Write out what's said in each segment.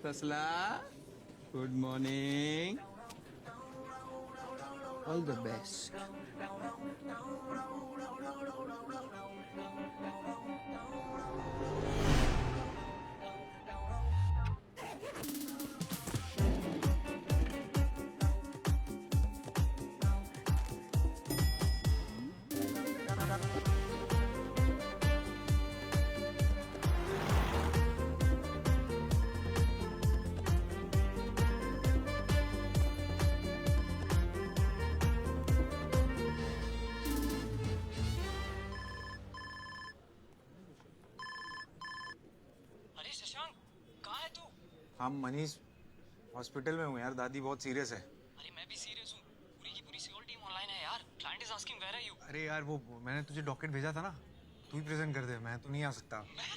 तसला, good morning, all the best. अरे शशांक, कहाँ है तू? हाँ मनीष, हॉस्पिटल में हूँ यार, दादी बहुत सीरियस है. अरे मैं भी सीरियस हूँ. पूरी की पूरी सियोल टीम ऑनलाइन है यार. Client is asking where are you. अरे यार वो मैंने तुझे डॉक्यूमेंट भेजा था ना, तू ही प्रेजेंट कर दे, मैं तो नहीं आ सकता. मैं?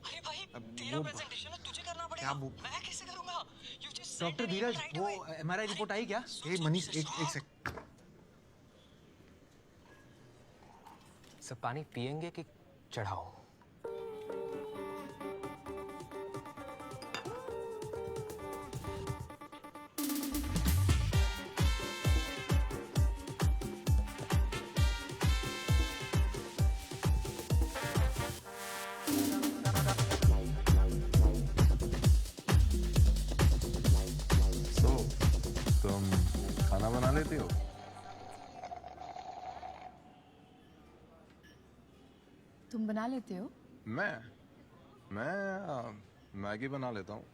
अरे भाई, अब तेरा वो- प्रेजेंटेशन है, तुझे करना पड़ेगा. क्या वो- मैं कैसे करूँगा? You just send doctor an email Dheeraj, right वो away. एमआरआई रिपोर्ट आई क्या? सोचो, ए मनीष, एक शशांक. सेकंड. सब पानी पियेंगे कि चढ़ाओ? तुम खाना बना लेती हो? तुम बना लेते हो? मैं मैगी बना लेता हूँ.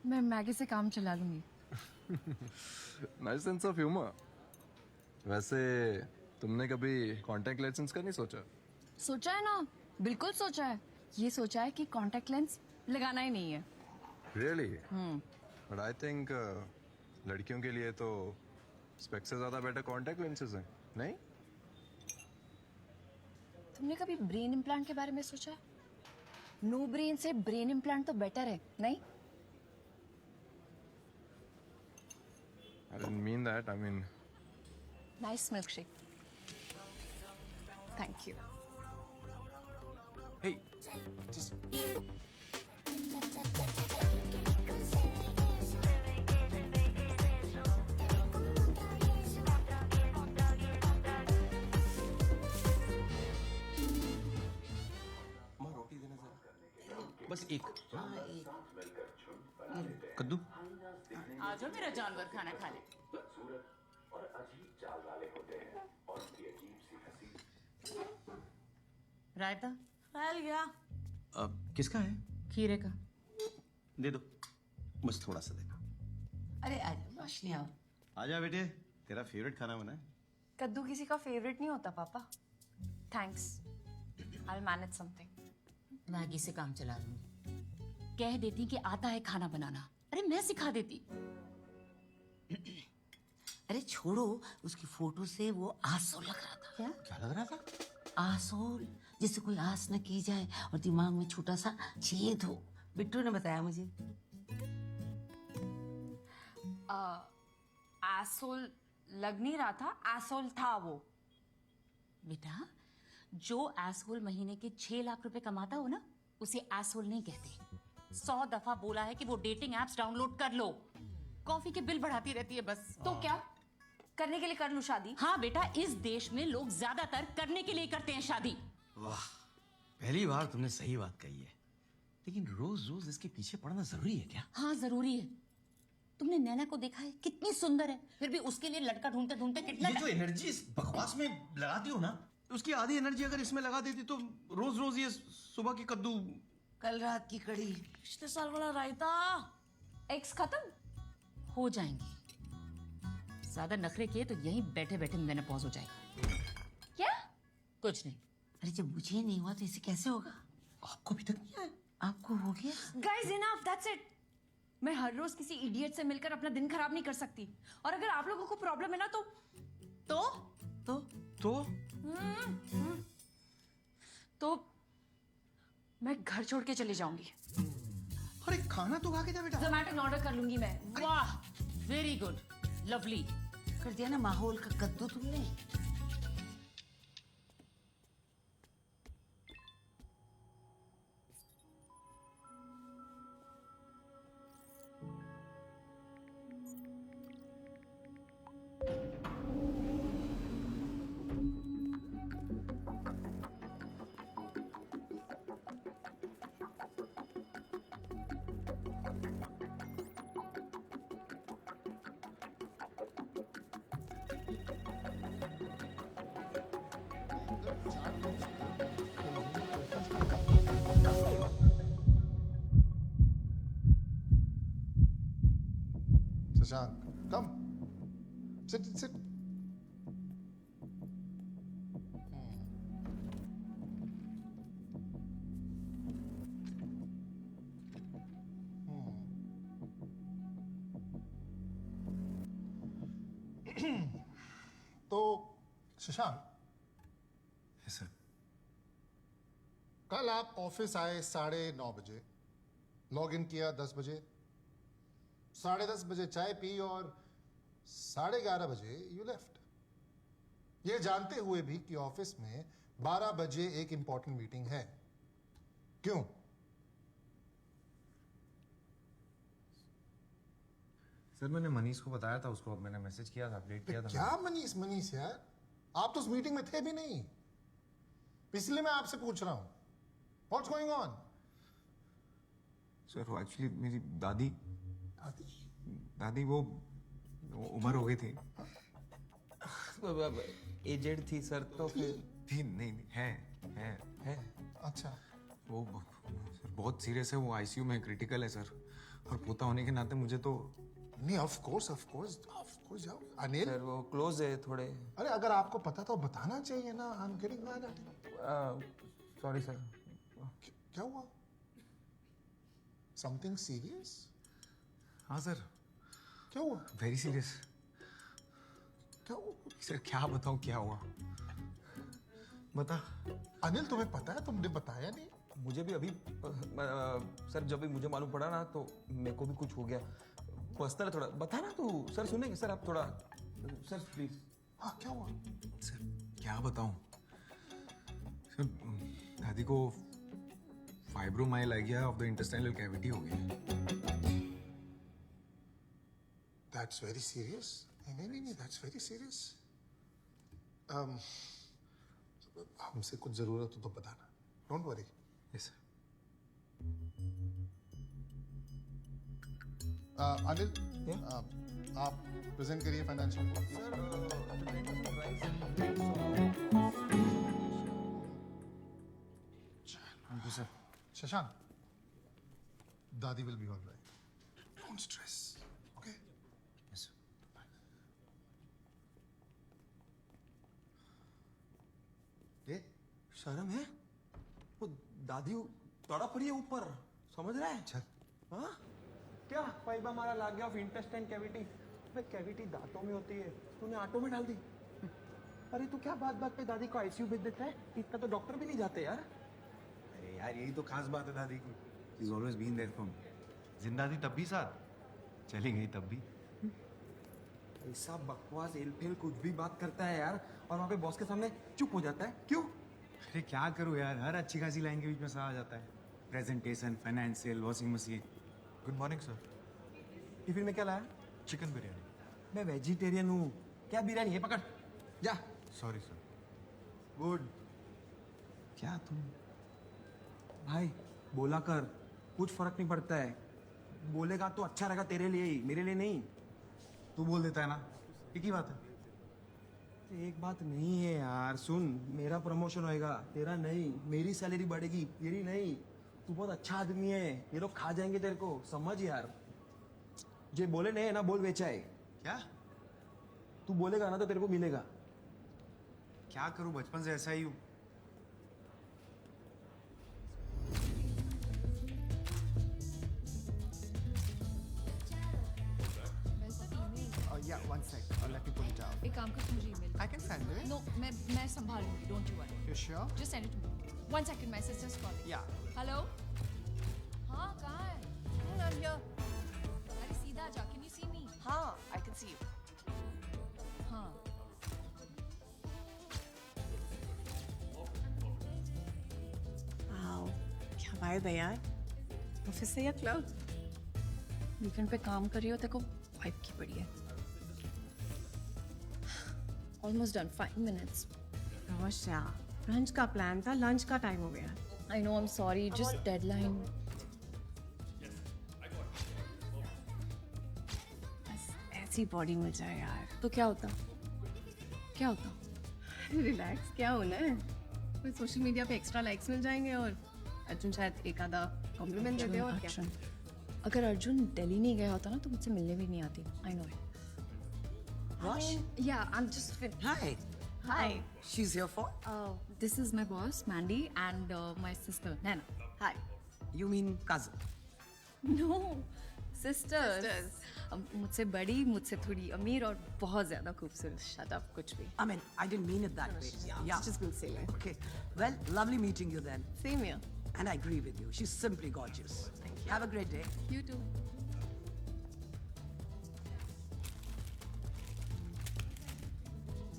मैं मैगी से काम चला लूंगी. Nice sense of humour. वैसे तुमने कभी कांटेक्ट लेंस का नहीं सोचा? सोचा है ना, बिल्कुल सोचा है. ये सोचा है कि कांटेक्ट लेंस लगाना ही नहीं है. रियली? बट आई थिंक लड़कियों के लिए तो स्पेक्स से ज्यादा बेटर कांटेक्ट लेंसेज हैं, नहीं? तुमने कभी ब्रेन इम्प्लांट के बारे में सोचा है? नो ब्रेन से ब्रेन इम्प्लांट तो बेटर है, नहीं? I didn't mean that. I mean nice milk shake. Thank you. Hey, just बस एक. कद्दू. आ जाओ मेरा जानवर खाना खा ले. रायता फैल गया. किसका है? खीरे का. दे दो, बस थोड़ा सा देना. अरे आ जाओ, रोशनी आओ. आजा बेटे, तेरा फेवरेट खाना बना है. कद्दू किसी का फेवरेट नहीं होता पापा. Thanks, I will manage something. Maggi से काम चला लूंगी. कह देती कि आता है खाना बनाना. अरे मैं सिखा देती. अरे छोड़ो, उसकी फोटो से वो आसोल लग रहा था. क्या? क्या लग रहा था? आसोल, जैसे कोई आस न की जाए और दिमाग में छोटा सा छेद हो. बिट्टू ने बताया मुझे. एसोल लग नहीं रहा था, एसोल था वो. बेटा, जो एसहोल महीने के 6 लाख रुपए कमाता हो ना, उसे एसहोल नहीं कहते. 100 दफा बोला है कि वो डेटिंग एप्स डाउनलोड कर लो. कॉफी के बिल बढ़ाती रहती है बस. तो क्या करने के लिए कर लूं शादी? हाँ बेटा, इस देश में लोग ज्यादातर करने के लिए करते हैं शादी. वाह, पहली बार तुमने सही बात कही है. लेकिन रोज रोज इसके पीछे पड़ना जरूरी है क्या? हाँ जरूरी है. तुमने नैना को देखा है, कितनी सुंदर है, फिर भी उसके लिए लड़का ढूंढते ढूंढते कितना ये जो एनर्जी इस बकवास में लगाती हो ना, उसकी आधी एनर्जी अगर इसमें लगा देती तो रोज रोज ये सुबह की कद्दू. कल रात की कड़ी, पिछले साल वाला रायता एक्स खत्म हो जाएंगे. ज्यादा नखरे किए तो यहीं बैठे बैठे मेनोपॉज हो जाएगा. क्या? कुछ नहीं. अरे जब मुझे नहीं हुआ तो इसे कैसे होगा? आपको अभी तक नहीं आया? आपको हो गया? Guys enough, that's it. मैं हर रोज किसी इडियट से मिलकर अपना दिन खराब नहीं कर सकती. और अगर आप लोगों को प्रॉब्लम है ना तो तो तो मैं घर छोड़ के चली जाऊंगी. अरे खाना तो खा के जा बेटा. जोमैटो में ऑर्डर कर लूंगी मैं. वाह, वेरी गुड, लवली. कर दिया ना माहौल का कद्दू तुमने. शशांक, come. Sit, sit. तो शशांक, यस सर। कल आप ऑफिस आए 9:30 बजे, लॉग इन किया 10 बजे, 10:30 बजे चाय पी और 11:30 बजे यू लेफ्ट, ये जानते हुए भी कि ऑफिस में 12 बजे एक इंपॉर्टेंट मीटिंग है। क्यों? सर मैंने मनीष को बताया था, उसको मैंने मैसेज किया था, अपडेट किया था। क्या मनीष यार, आप तो उस मीटिंग में थे भी नहीं, इसलिए मैं आपसे पूछ रहा हूं व्हाट्स गोइंग ऑन। सर वो एक्चुअली मेरी दादी वो उम्र हो गई थी। एजेड थी सर, तो फिर थी नहीं है। अच्छा, वो सर बहुत सीरियस है, वो आईसीयू में क्रिटिकल है सर, और पोता होने के नाते मुझे तो नहीं, ऑफ कोर्स जाओ। अनिल सर वो क्लोज है थोड़े। अरे अगर आपको पता तो बताना चाहिए ना। I am getting mad at you. Sorry sir. क्या हुआ? Something serious? हाँ सर, क्या हुआ? Very serious. क्या हुआ? सर क्या बताऊँ क्या हुआ, बता। अनिल तुम्हें पता है, तुमने बताया नहीं। मुझे भी अभी सर जब भी मुझे मालूम पड़ा ना तो मेरे को भी कुछ हो गया, पर्सनल थोड़ा। बता ना तू सर, सुनेंगे सर आप थोड़ा, सर प्लीज। हाँ क्या हुआ? सर क्या बताऊँ सर, दादी को fibromyalgia of the intestinal cavity हो गया। That's very serious. नहीं, दैट्स वेरी सीरियस। हमसे कुछ जरूरत हो तो बताना, don't worry. Yes sir. Anil, आप प्रेजेंट करिए financial thank you sir. Shashank, दादी will be alright, don't stress, okay? Yes sir. ये शर्म है, वो दादी तड़प रही है ऊपर, समझ रहा है? चल। हाँ क्या पाइबा हमारा लाग गया ऑफ इंटेस्टाइन कैविटी। अबे कैविटी दांतों में होती है, तूने आटो में डाल दी। अरे तू क्या बात बात पे दादी को आईसीयू भेज देता है, इतना तो डॉक्टर भी नहीं जाते यार। अरे यार यही तो खास बात है दादी की, she is always been there for me. जिंदा थी तब भी साथ, चली गई तब भी। ऐसा बकवास एलफेल कुछ भी बात करता है यार, और वहाँ पे बॉस के सामने चुप हो जाता है, क्यों? अरे क्या करूँ यार, हर अच्छी खासी लाइन के बीच में सा आ जाता है। Presentation, financial, washing machine. Good morning sir. Tiffin में क्या लाया? चिकन बिरयानी। मैं वेजिटेरियन हूँ, क्या बिरयानी है? पकड़ जा। Sorry sir. गुड। क्या तुम? भाई बोला कर, कुछ फर्क नहीं पड़ता है। बोलेगा तो अच्छा रहेगा तेरे लिए ही, मेरे लिए नहीं। तू बोल देता है ना, एक ही बात है। एक बात नहीं है यार, सुन, मेरा प्रमोशन होएगा, तेरा नहीं। मेरी सैलरी बढ़ेगी, तेरी नहीं। तू बहुत अच्छा आदमी है, ये लोग खा जाएंगे तेरे को, समझ यार। जे बोले नहीं है ना, बोल बेचा है। क्या तू बोलेगा ना तो तेरे को मिलेगा। क्या करूँ, बचपन से ऐसा ही हूँ। Yeah, one sec. Let me pull it out. एक काम कर, मुझे email. I can send it. No, मैं संभालूंगी, don't you worry. You sure? Just send it to me. 1 second, my sister's calling. Yeah. Hello? हाँ, कहाँ है? I'm here. अरे सीधा जा, can you see me? हाँ, I can see you. हाँ। Wow, क्या वाइब है यार? ऑफिस से या क्लब? वीकेंड पे काम कर रही हो, तेरे को वाइब की पड़ी है। Almost done, 5 minutes. रोशा, लंच का प्लान था, लंच का टाइम हो गया। I know, I'm sorry, just deadline. बस ऐसी बॉडी मिल जाए यार। तो क्या होता? क्या होता? रिलैक्स, क्या होना है? कोई सोशल मीडिया पे एक्स्ट्रा लाइक्स मिल जाएंगे और अर्जुन शायद एक आधा कॉम्प्लीमेंट दे दे, और क्या? अगर अर्जुन दिल्ली नहीं गया होता ना तो मुझसे मिलने भी नहीं आती. I know it. Rosh? Yeah, I'm just Hi. Hi. She's here for? This is my boss, Mandy, and my sister, Nana. Hi. You mean cousin? No, sisters. मुझसे बड़ी, मुझसे थोड़ी अमीर और बहुत ज्यादा खूबसूरत. Shut up, कुछ भी. I mean, I didn't mean it that way. Yeah. Just gonna say it. Okay. Well, lovely meeting you then. Same here. And I agree with you. She's simply gorgeous. Thank you. Have a great day. You too.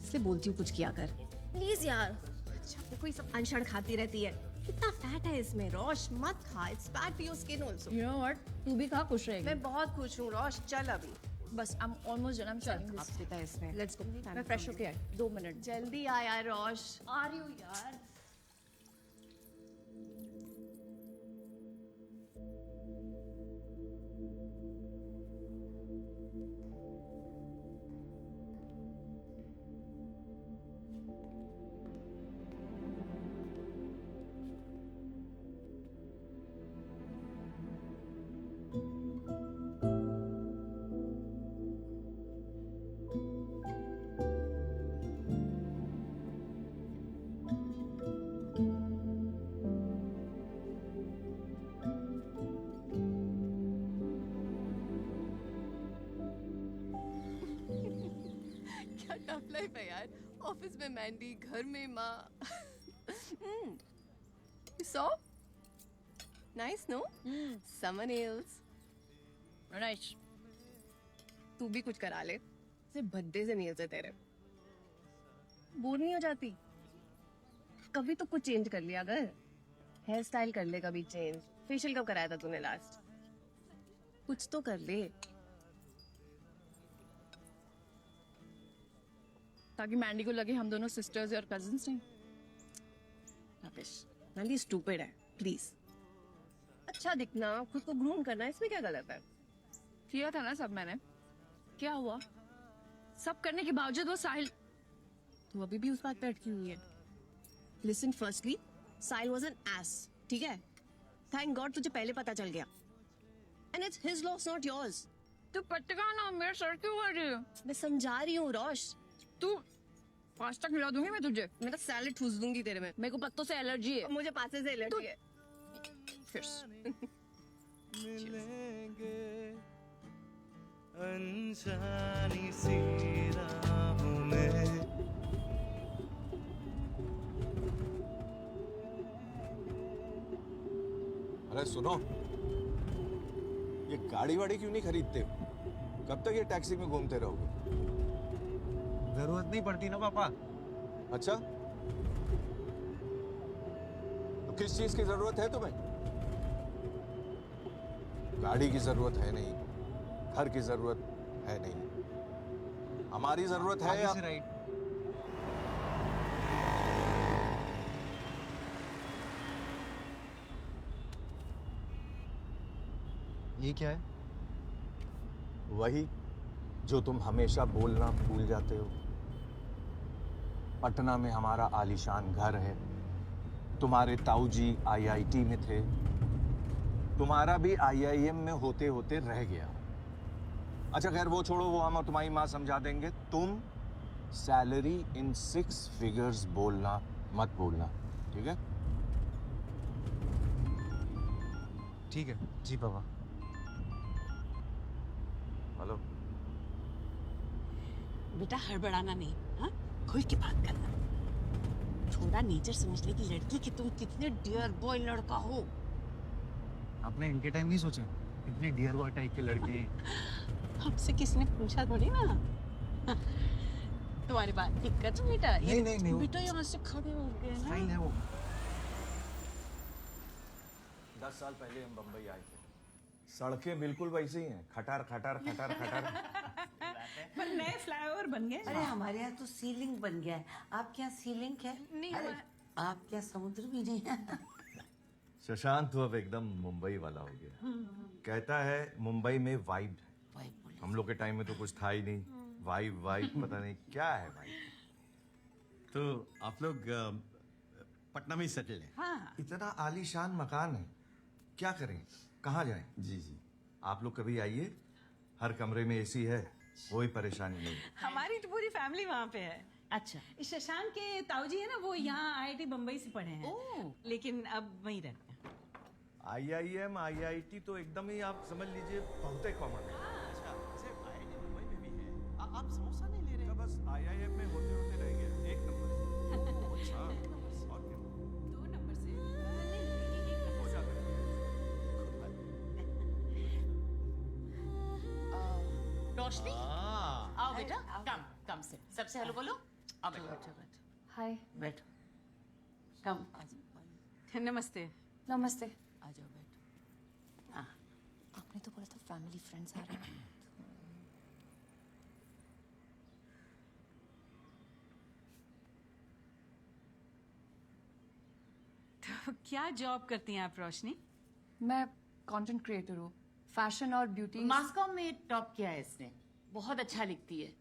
इसलिए बोलती हूँ कुछ किया कर. Please यार. अच्छा कोई सब अनशन खाती रहती है. कितना फैट है इसमें. रोश मत खा. It's bad for your skin also. You know what? तू भी खा, खुश रहेगी. मैं बहुत खुश हूँ रोश. चल अभी. बस I'm almost done. I'm selling this. आप है इसमें. Let's go. मैं फ्रेश होके आई. 2 मिनट. जल्दी आ यार रोश. आ रही हूँ यार. क्या टफ लाइफ है यार. ऑफिस में मैंडी, घर में माँ. So nice no. Summer nails. Nice. तू भी कुछ करा ले. सिर्फ भद्दे से नेल्स है तेरे. बोर नहीं हो जाती? कभी तो कुछ चेंज कर लिया अगर. हेयर स्टाइल कर ले कभी चेंज. फेशियल कब कराया था तूने लास्ट? कुछ तो कर ले. ताकि मैंडी को लगे हम दोनों सिस्टर्स और कजिन्स हैं. रबिश. मैंडी स्टूपिड है. प्लीज. अच्छा दिखना, खुद को ग्रूम करना, इसमें क्या गलत है? किया था ना सब मैंने. क्या हुआ? सब करने के बावजूद वो साहिल. तू अभी भी उस बात पे अटकी हुई है. Listen firstly, Sahil was an S. ठीक है? थैंक गॉड तुझे पहले पता चल गया. And it's his loss not yours. तू पटका ना, मेरे सर क्यों आ रही है? मैं समझा रही हूँ रोश. तू पास्ता खिला दूंगी मैं तुझे. मैं तो सैलेड ठूस दूंगी तेरे में. मेरे को पत्तों से एलर्जी है. मुझे पासे से एलर्जी है. मिलेंगे अनजानी सी राहों में. अरे सुनो, ये गाड़ी वाड़ी क्यों नहीं खरीदते हो? कब तक ये टैक्सी में घूमते रहोगे? जरूरत नहीं पड़ती ना पापा. अच्छा, तो किस चीज की जरूरत है तुम्हें? गाड़ी की जरूरत है नहीं, घर की जरूरत है नहीं. हमारी जरूरत है या... राइट. ये क्या है? वही जो तुम हमेशा बोलना भूल जाते हो. पटना में हमारा आलीशान घर है. तुम्हारे ताऊजी आईआईटी में थे. तुम्हारा भी आईआईएम में होते होते रह गया. अच्छा खैर वो छोड़ो, वो हम और तुम्हारी माँ समझा देंगे. तुम सैलरी इन 6 फिगर्स बोलना मत भूलना, ठीक है? ठीक है जी पापा. हेलो. बेटा हड़बड़ाना नहीं. हाँ, खुल के बात करना. थोड़ा नेचर समझने की लड़की कि तुम कितने डियर बॉय लड़का हो. आपने इनके टाइम नहीं सोचा? इतने डियर बॉय टाइप के लड़के. हमसे किसने पूछा थोड़ी ना. तुम्हारी बात दिक्कत है बेटा. नहीं. बेटा यहाँ से खड़े हो गए ना. फाइन है वो. 10 साल पहले हम बम्बई आए थे. सड़कें बिल्कुल वैसी ही हैं. खटार खटार खटार खटार. पर नए फ्लाईओवर बन गए. अरे हमारे यहाँ तो सीलिंग बन गया है. आपके यहाँ सीलिंग है? नहीं. अरे आपके यहाँ समुद्र भी नहीं है. शशांक तो अब एकदम मुंबई वाला हो गया. कहता है मुंबई में वाइब है. हम लोग के टाइम में तो कुछ था ही नहीं. वाइब पता नहीं क्या है भाई. तो आप लोग पटना में ही सेटल हैं? हाँ. इतना आलीशान मकान है, क्या करें, कहाँ जाएं? जी. आप लोग कभी आइए, हर कमरे में एसी है, कोई परेशानी नहीं। हमारी तो पूरी फैमिली वहाँ पे है। अच्छा, शशांक के ताऊजी है ना, वो यहाँ आईआईटी बम्बई से पढ़े हैं, लेकिन अब वहीं रहते हैं। IIM IIT तो एकदम ही आप समझ लीजिए बहुत ही कॉमन है। आप समोसा नहीं ले रहे? बस IIM में होते होते रह गया, एक नंबर से। हाँ, और क्या? 2 नंबर से हो जाता है। रोशनी, आओ बेटा, कम कम से सबसे हेलो बोलो। आओ बेटा, हाय। बैठो, कम। नमस्ते। नमस्ते। आ जाओ बैठो। आपने तो बोला था फैमिली फ्रेंड्स आ रहे हैं। तो क्या जॉब करती हैं आप रोशनी? मैं कंटेंट क्रिएटर हूँ, फैशन और ब्यूटी। मास्को में टॉप किया है इसने, बहुत अच्छा लिखती है।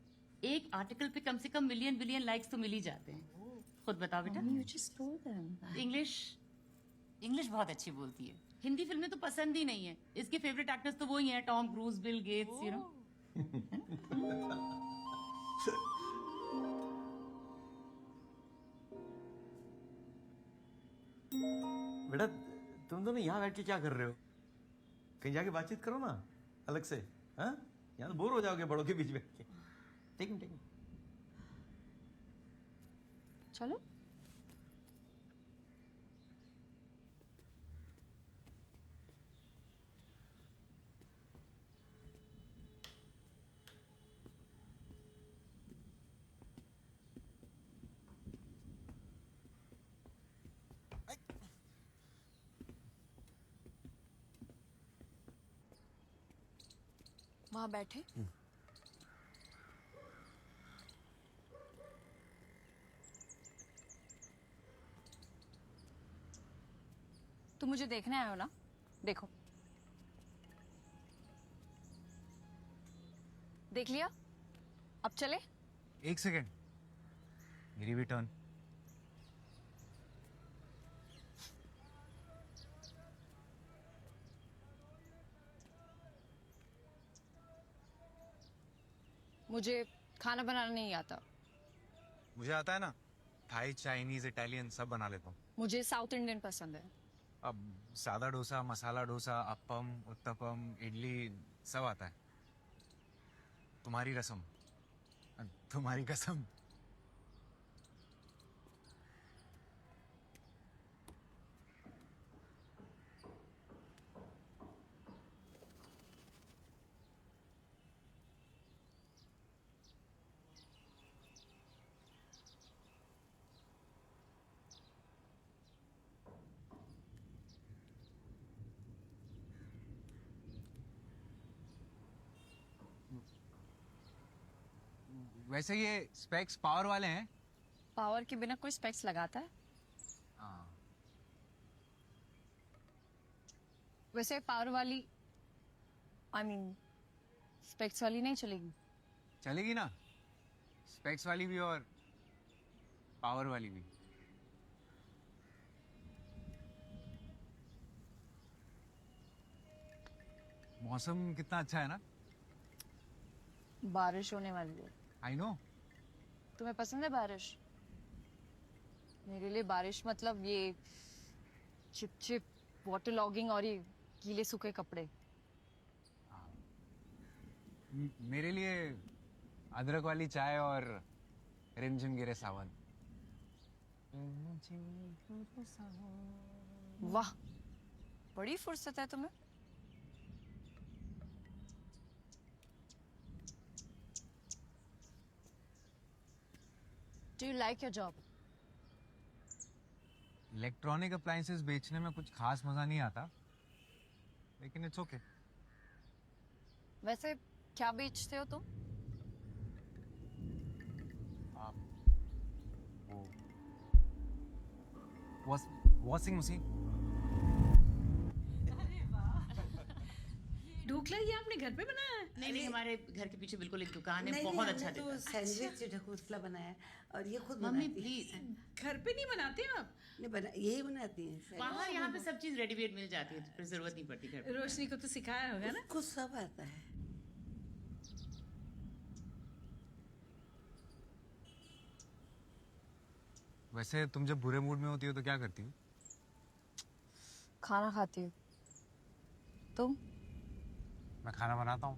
एक आर्टिकल पे कम से कम मिलियन बिलियन लाइक्स तो मिल ही जाते हैं। खुद बताओ बेटा। You just told them. English बहुत अच्छी बोलती है। हिंदी फिल्में तो पसंद ही नहीं है। इसके फेवरेट एक्टर्स तो वही हैं, Tom cruise, Bill Gates, you know. बेटा तुम दोनों यहाँ बैठ के क्या कर रहे हो? कहीं जाके बातचीत करो ना अलग से। हाँ, यहाँ तो बोर हो जाओगे बड़ों के बीच बैठ के। ठीक है। चलो। वहां बैठे। तुम मुझे देखने आए हो ना? देखो, देख लिया? अब चले? एक सेकेंड, मेरी भी टर्न। मुझे खाना बनाना नहीं आता। मुझे आता है ना, थाई, चाइनीज, इटालियन सब बना लेता हूँ। मुझे साउथ इंडियन पसंद है। अब सादा डोसा, मसाला डोसा, अप्पम, उत्तपम, इडली सब आता है। तुम्हारी रसम, तुम्हारी कसम। वैसे ये स्पेक्स पावर वाले हैं? पावर के बिना कोई स्पेक्स लगाता है? हाँ। वैसे पावर वाली, I mean, स्पेक्स वाली नहीं चलेगी? चलेगी ना, स्पेक्स वाली भी और पावर वाली भी। मौसम कितना अच्छा है ना? बारिश होने वाली है। I know. तुम्हें पसंद है बारिश? मेरे लिए बारिश मतलब ये चिप चिप वाटर लॉगिंग और ये गीले सूखे कपड़े। मेरे लिए अदरक वाली चाय और रिमझिम गिरे सावन। वाह, बड़ी फुर्सत है तुम्हें। Do you like your job? Electronic appliances बेचने में कुछ खास मजा नहीं आता, लेकिन इट्स ओके। वैसे क्या बेचते हो तुम? Washing machine. ढूक ढोकला ये आपने घर पे बनाया है? नहीं नहीं, हमारे घर के पीछे बिल्कुल एक दुकान है, नहीं, बहुत नहीं, अच्छा हमने देता है। तो सैंडविच ढोकला बनाया है और ये खुद मम्मी बनाती प्लीज, है। घर पे नहीं बनाते आप? नहीं बना, यही बनाती हैं। वहाँ यहाँ पे सब चीज रेडीमेड मिल जाती है, तो फिर जरूरत नहीं पड़ती घर पे। रोशनी को तो सिखाया होगा ना? कुछ सब आता है। वैसे तुम जब बुरे मूड में होती हो तो क्या करती हो? खाना खाती हूँ। तुम? मैं खाना बनाता हूँ।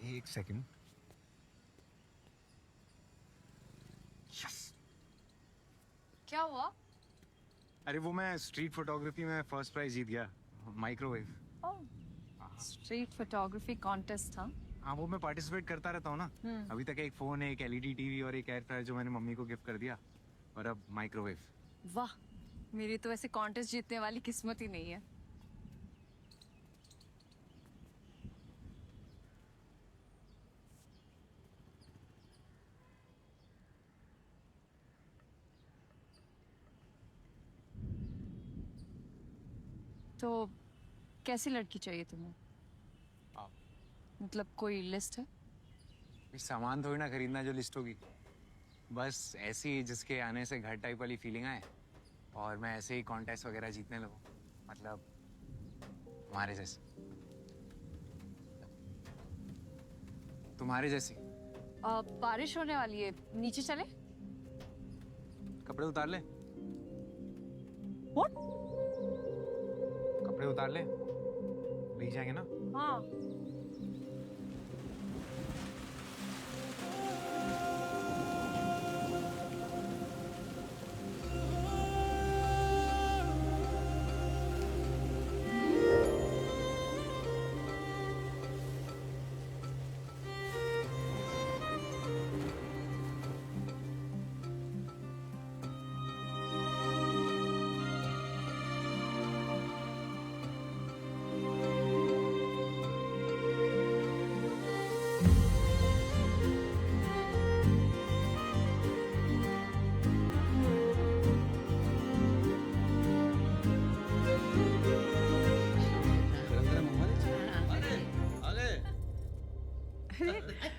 एक सेकंड। क्या हुआ? अरे वो मैं स्ट्रीट फोटोग्राफी में फर्स्ट प्राइज जीत गया, माइक्रोवेव। स्ट्रीट फोटोग्राफी कॉन्टेस्ट था? हाँ, वो मैं पार्टिसिपेट करता रहता हूँ ना। अभी तक एक फोन, एक एलईडी टीवी और एक एयर फ्रायर जो मैंने मम्मी को गिफ्ट कर दिया, और अब माइक्रोवेव। वाह, मेरी तो ऐसे कॉन्टेस्ट जीतने वाली किस्मत ही नहीं है। तो कैसी लड़की चाहिए तुम्हें? मतलब कोई लिस्ट है? सामान थोड़ी ना खरीदना जो लिस्ट होगी, बस ऐसी जिसके आने से घर टाइप वाली फीलिंग आए और मैं ऐसे ही कॉन्टेस्ट वगैरह जीतने लगूं, मतलब तुम्हारे जैसे। तुम्हारे जैसी। बारिश होने वाली है, नीचे चले? कपड़े उतार ले। What? कपड़े उतार ले, भीग जाएंगे ना। हाँ।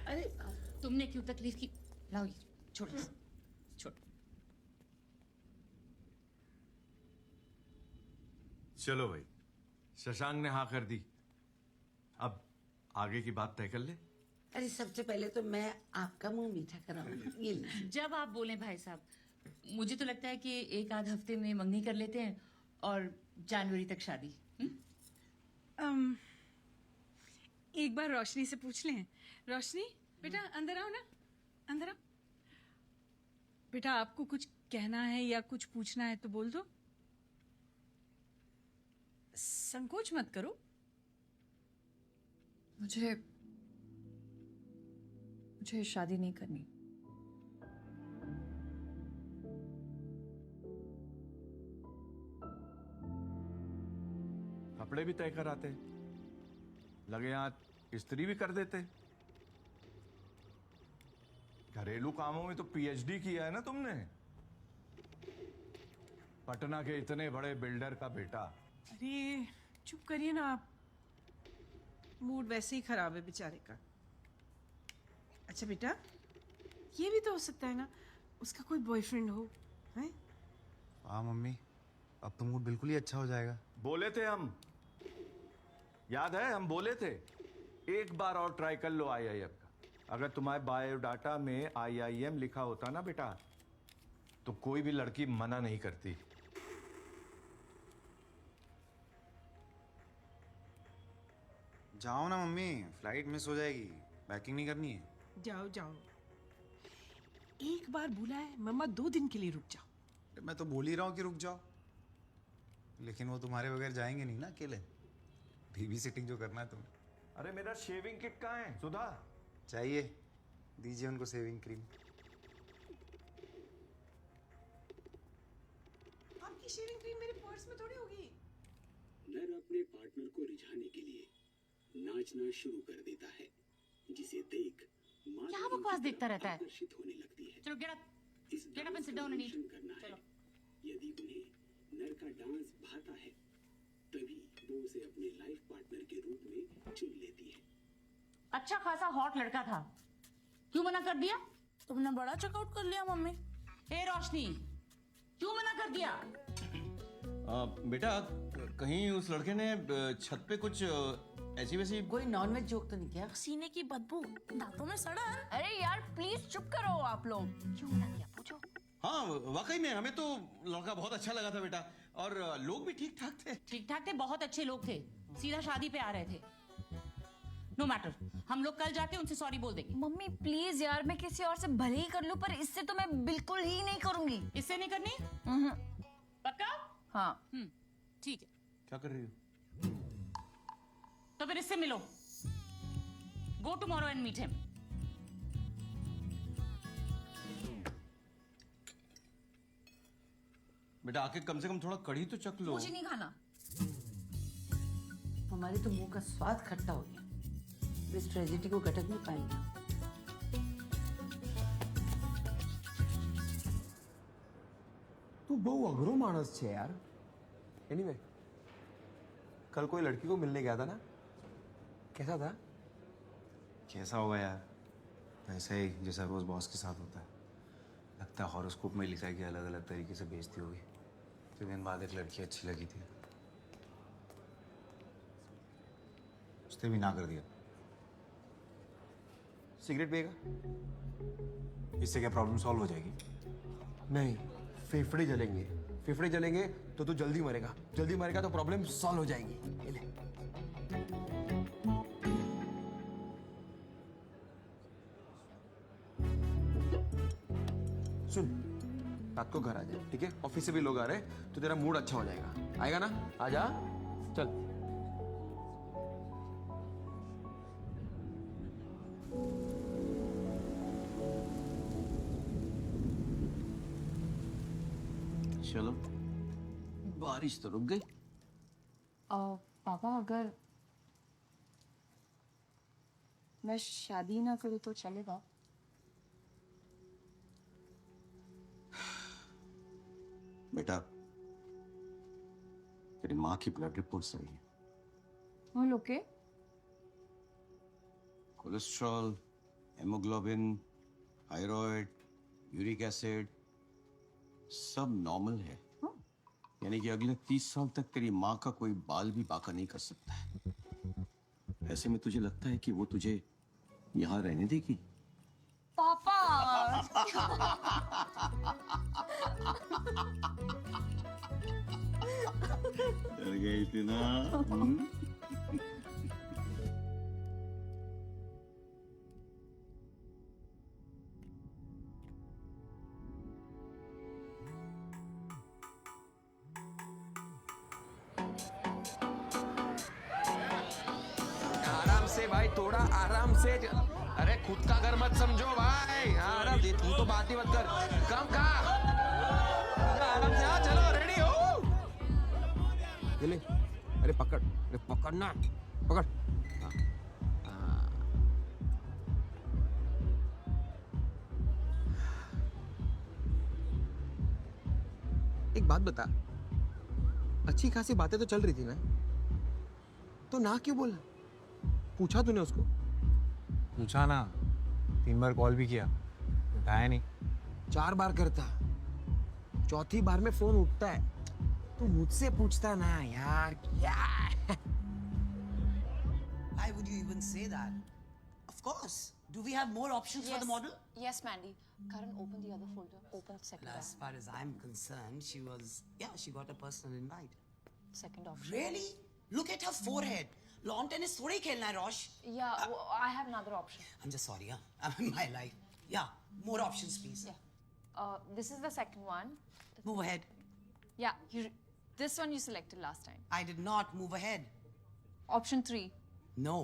अरे तुमने क्यों तकलीफ की? लाओ ये, छोड़ छोड़। चलो भाई, शशांक ने हाँ कर दी, अब आगे की बात तय कर ले। अरे सबसे पहले तो मैं आपका मुंह मीठा कराऊंगी। ये लीजिए। जब आप बोले भाई साहब, मुझे तो लगता है कि एक आध हफ्ते में मंगनी कर लेते हैं और जनवरी तक शादी। एक बार रोशनी से पूछ लें। रोशनी बेटा अंदर आओ ना, अंदर आओ। बेटा आपको कुछ कहना है या कुछ पूछना है तो बोल दो, संकोच मत करो। मुझे शादी नहीं करनी। कपड़े भी तय कराते, लगे हाथ इस्त्री भी कर देते। घरेलू कामों में तो पीएचडी किया है ना तुमने। पटना के इतने बड़े बिल्डर का बेटा। अरे चुप करिए ना आप, मूड वैसे ही खराब है बेचारे का। अच्छा बेटा, ये भी तो हो सकता है ना उसका कोई बॉयफ्रेंड हो, हैं? हाँ मम्मी, अब तो मूड बिल्कुल ही अच्छा हो जाएगा। बोले थे हम, याद है हम बोले थे, एक बार और ट्राई कर लो आईआईएम का। अगर तुम्हारे बायोडाटा में आईआईएम लिखा होता ना बेटा, तो कोई भी लड़की मना नहीं करती। जाओ ना मम्मी, फ्लाइट मिस हो जाएगी, पैकिंग नहीं करनी है। जाओ जाओ, एक बार बुला है मम्मा, 2 दिन के लिए रुक जाओ। मैं तो बोल ही रहा हूँ कि रुक जाओ, लेकिन वो तुम्हारे बगैर जाएंगे नहीं ना अकेले। बेबी सिटिंग जो करना है तुम्हें। अरे मेरा शेविंग किट कहाँ है सुधा? चाहिए, दीजिए उनको सेविंग क्रीम। आपकी शेविंग क्रीम मेरे पर्स में थोड़ी होगी। नर अपने पार्टनर को रिझाने के लिए नाचना शुरू कर देता है, जिसे देख क्या बकवास देखता रहता है? आकर्षित होने लगती है। चलो get up and sit down and eat. करना है यदि उन्हें नर का डांस भाता है तभी वो उसे अपने लाइफ पार्टनर के रूप में चुन लेती है। अच्छा खासा हॉट लड़का था, क्यों मना कर दिया? तुमने बड़ा चेकआउट कर लिया मम्मी। हे रोशनी, क्यों मना कर दिया? बेटा कहीं उस लड़के ने छत पे कुछ ऐसी वैसी कोई नॉनवेज जोक तो नहीं किया? सीने की बदबू, दांतों में सड़न। अरे यार प्लीज चुप करो आप लोग। क्यों मना किया पूछो। हाँ वाकई में हमें तो लड़का बहुत अच्छा लगा था बेटा, और लोग भी ठीक ठाक थे। ठीक ठाक थे, बहुत अच्छे लोग थे, सीधा शादी पे आ रहे थे। नो मैटर, हम लोग कल जाके उनसे सॉरी बोल देंगे। मम्मी प्लीज यार, मैं किसी और से भले ही कर लूं पर इससे तो मैं बिल्कुल ही नहीं करूंगी। इससे नहीं करनी? पक्का? हाँ। ठीक है। क्या कर रही हो? तो फिर इससे मिलो। Go tomorrow and meet him. बेटा आके कम से कम थोड़ा कढ़ी तो चख लो। मुझे नहीं खाना। हमारे तो मुंह का स्वाद खट्टा हो गया, इस ट्रेजेडी को गटक नहीं पाएंगे। તું બહુ અઘરો માણસ છે યાર. એનીવે कल कोई लड़की को मिलने गया था ना, कैसा था? कैसा होगा यार, वैसा ही जैसा रोज बॉस के साथ होता है। लगता है हॉरोस्कोप में लिखा है कि अलग अलग तरीके से बेइज्जती होगी। 3 दिन बाद एक लड़की अच्छी लगी थी, उसने भी ना कर दिया। सिगरेट पिएगा? इससे क्या प्रॉब्लम सॉल्व हो जाएगी? नहीं, फेफड़े जलेंगे। फेफड़े जलेंगे तो तू जल्दी मरेगा, जल्दी मरेगा तो प्रॉब्लम सॉल्व हो जाएगी। ये ले। सुन, रात को घर आ जाए, ठीक है? ऑफिस से भी लोग आ रहे हैं तो तेरा मूड अच्छा हो जाएगा। आएगा ना? आजा, चल। चलो, बारिश तो रुक गई। पापा अगर मैं शादी ना करूँ तो चलेगा? बेटा तेरी माँ की ब्लड रिपोर्ट सही है। और okay? Cholesterol, haemoglobin, thyroid, uric acid सब नॉर्मल है। यानी कि अगले 30 साल तक तेरी माँ का कोई बाल भी बाका नहीं कर सकता है। ऐसे में तुझे लगता है कि वो तुझे यहाँ रहने देगी? पापा डर गई थी ना? आराम से भाई, थोड़ा आराम से। अरे खुद का घर मत समझो भाई। आराम से, तू तो बात ही मत कर। कम का आराम से। हाँ चलो, रेडी हो? ये ले। अरे पकड़, अरे पकड़ना, पकड़। एक बात बता, अच्छी खासी बातें तो चल रही थी ना, तो ना क्यों बोला? पूछा तूने उसको? पूछा ना, 3 बार कॉल भी किया, उठाया नहीं। 4 बार करता, चौथी बार में फोन उठता है। तू मुझसे पूछता ना यार, क्या? Why would you even say that? Of course. Do we have more options for the model? Yes, Mandy. Karan, open the other folder. Open the second As far as I'm concerned, she got a personal invite. second option. Really? Look at her forehead. Lawn tennis थोड़ी खेलना है, Rosh. Yeah, I have another option. I'm just sorry, huh? I'm in my life. Yeah, more options, please. Yeah. This is the second one. Move ahead. Yeah, this one you selected last time. I did not move ahead. Option 3. No,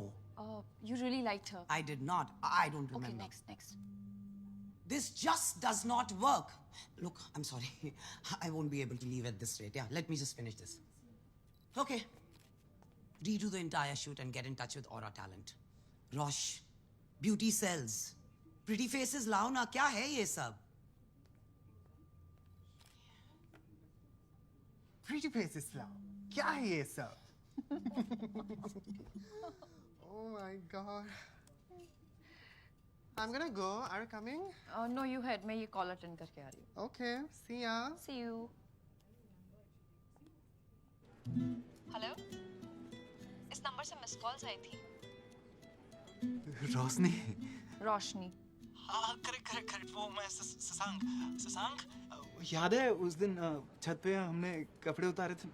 You really liked her. I did not. I don't remember. Okay, next. This just does not work. Look, I'm sorry. I won't be able to leave at this rate. Yeah, let me just finish this. Okay. Redo the entire shoot and get in touch with Aura Talent. Rosh, beauty sells. Pretty faces lao na, kya hai ye sab? Pretty face Islam. क्या है ये सब? Oh my God. I'm gonna go. Are you coming? No, you head. मैं ये call attend करके आ रही हूँ. Okay. See ya. See you. Hello. इस नंबर से मिस कॉल्स आई थी. रोशनी। रोशनी. हाँ करेक्ट वो मैं शशांक याद है उस दिन छत पे हमने कपड़े उतारे थे।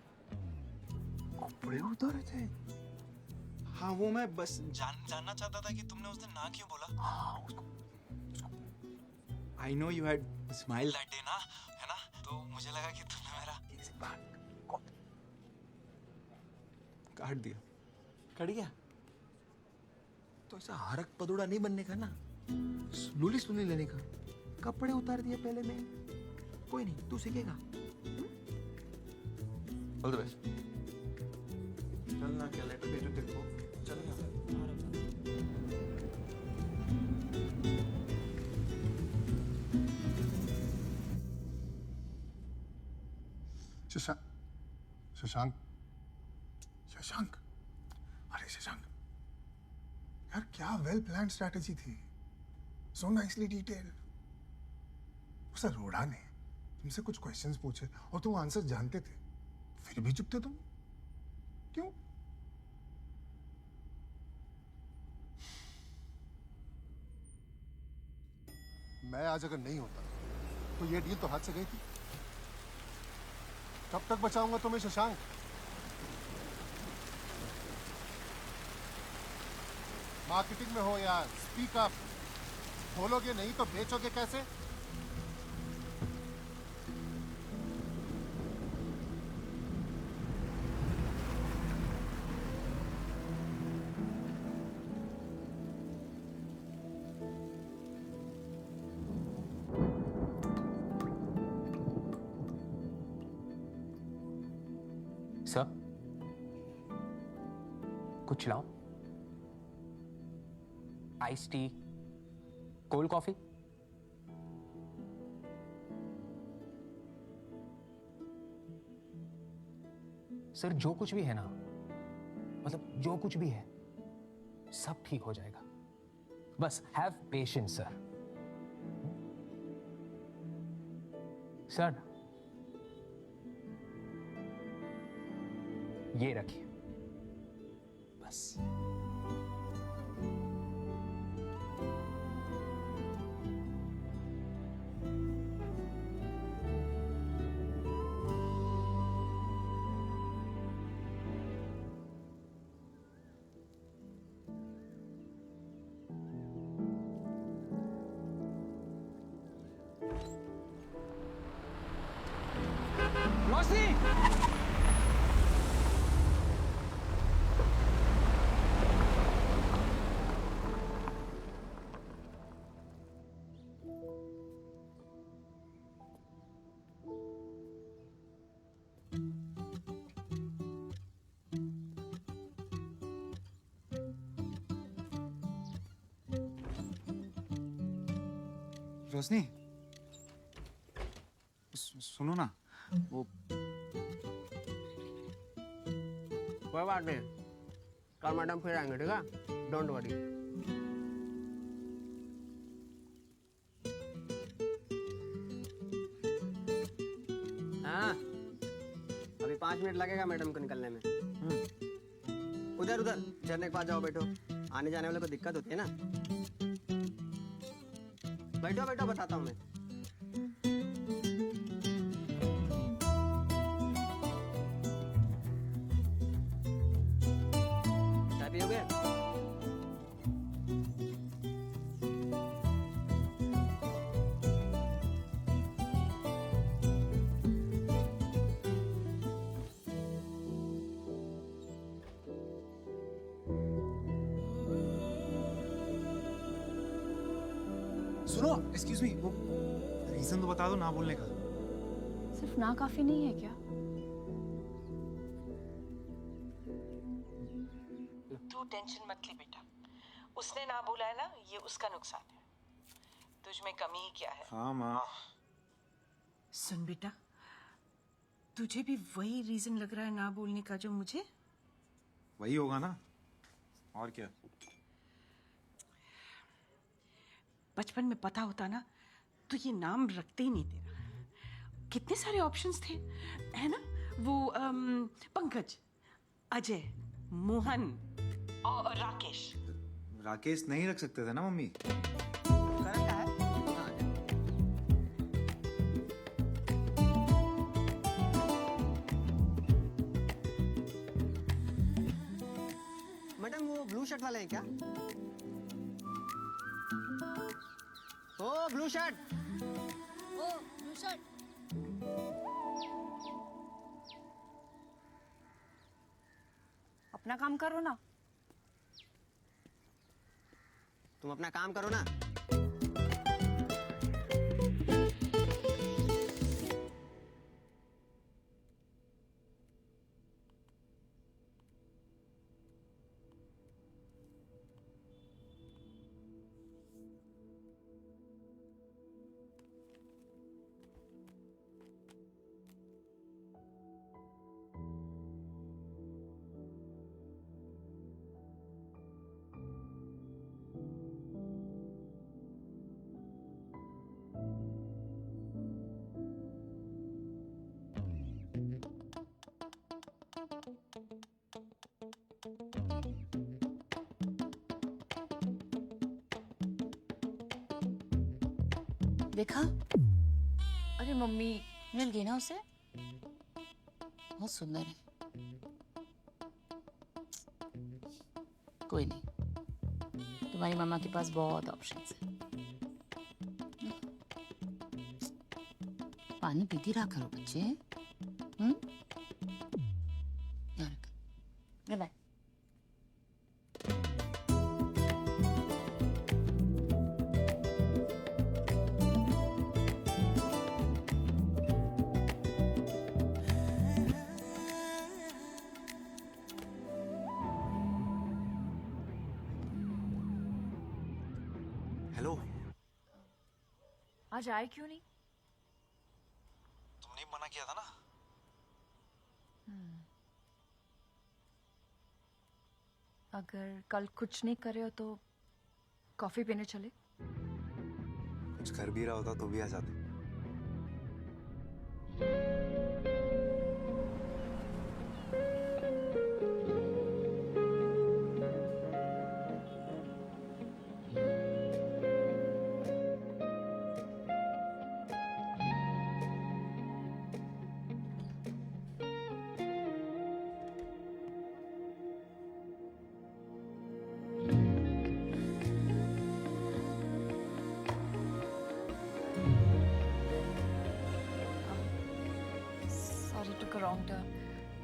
हाँ वो मैं बस जानना चाहता था कि तुमने उस दिन ना क्यों बोला। I know you had smile that day ना, है ना, तो मुझे लगा कि तुमने मेरा काट दिया। कट गया तो ऐसा हरक पदुड़ा नहीं बनने का ना, स्लोली लेने का। कपड़े उतार दिए पहले में, कोई नहीं, तू सीखेगा। All the best. चलना क्या लेटर भेजो तेरे को, चलना। शशांक अरे शशांक यार, क्या वेल प्लान स्ट्रैटेजी थी, सो नाइसली डिटेल्ड। उस अरोड़ा ने तुमसे कुछ क्वेश्चंस पूछे और तुम आंसर जानते थे, फिर भी चुप थे तुम, क्यों? मैं आज अगर नहीं होता तो ये डील तो हाथ से गई थी। कब तक बचाऊंगा तुम्हें शशांक? मार्केटिंग में हो यार, स्पीक अप। बोलोगे नहीं तो बेचोगे कैसे? सर कुछ लाओ, ice tea, cold coffee. Sir जो कुछ भी है ना, मतलब जो कुछ भी है सब ठीक हो जाएगा, बस हैव पेशेंस सर। सर ये रखिए बस। रोशनी! रोशनी सुनो ना, वो कोई बात नहीं, कल मैडम फिर आएंगे, ठीक है? Don't worry. हाँ, अभी 5 मिनट लगेगा मैडम को निकलने में। उधर झरने के पास जाओ, बैठो। आने जाने वाले को दिक्कत होती है ना। बैठो बताता हूँ मैं। चाय पियोगे? सुनो, एक्सक्यूज मी, वो रीजन तो बता दो ना बोलने का। सिर्फ ना काफी नहीं है क्या? तू टेंशन मत ले बेटा, उसने ना बोला है ना, ये उसका नुकसान है, तुझ में कमी ही क्या है। हाँ माँ। सुन बेटा, तुझे भी वही रीजन लग रहा है ना बोलने का जो मुझे? वही होगा ना, और क्या। बचपन में पता होता ना तो ये नाम रखते ही नहीं तेरा। कितने सारे ऑप्शंस थे, है ना? वो पंकज, अजय, मोहन और राकेश। राकेश नहीं रख सकते थे ना मम्मी? मैडम वो ब्लू शर्ट वाले हैं क्या? ओ ब्लू शर्ट। ओ ब्लू शर्ट। अपना काम करो ना। तुम अपना काम करो ना। देखा? अरे मम्मी, मिल गई ना उसे? बहुत सुंदर है। कोई नहीं, तुम्हारी मामा के पास बहुत ऑप्शंस हैं। पानी पीती रहा करो बच्चे। बाय। हेलो। आज आए क्यों नहीं? तुमने मना किया था ना। अगर कल कुछ नहीं करे हो तो कॉफी पीने चले? कुछ कर भी रहा होता तो भी आ जाते। Sorry took a wrong turn,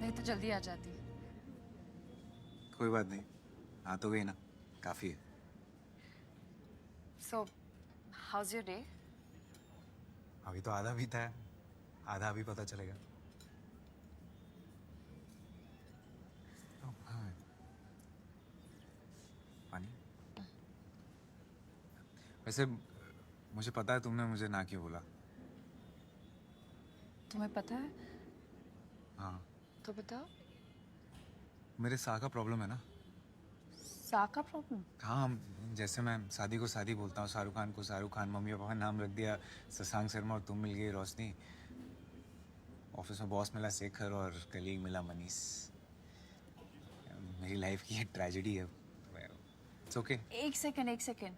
नहीं तो जल्दी आ जाती। कोई बात नहीं, आ तो गई ना, काफी है। सो हाउज योर डे? अभी तो आधा बीता है, आधा अभी पता चलेगा। हाँ, पानी। वैसे मुझे पता है तुमने मुझे ना क्यों बोला। तुम्हें पता है? हाँ, तो बताओ। मेरे साह का प्रॉब्लम है ना। साह का प्रॉब्लम? हाँ, जैसे मैं शादी को शादी बोलता हूँ, शाहरुख खान को शाहरुख खान, मम्मी पापा का नाम रख दिया शशांक शर्मा, और तुम मिल गई रोशनी। ऑफिस में बॉस मिला शेखर और कलीग मिला मनीष। मेरी लाइफ की एक ट्रेजेडी है। It's okay. एक सेकंड।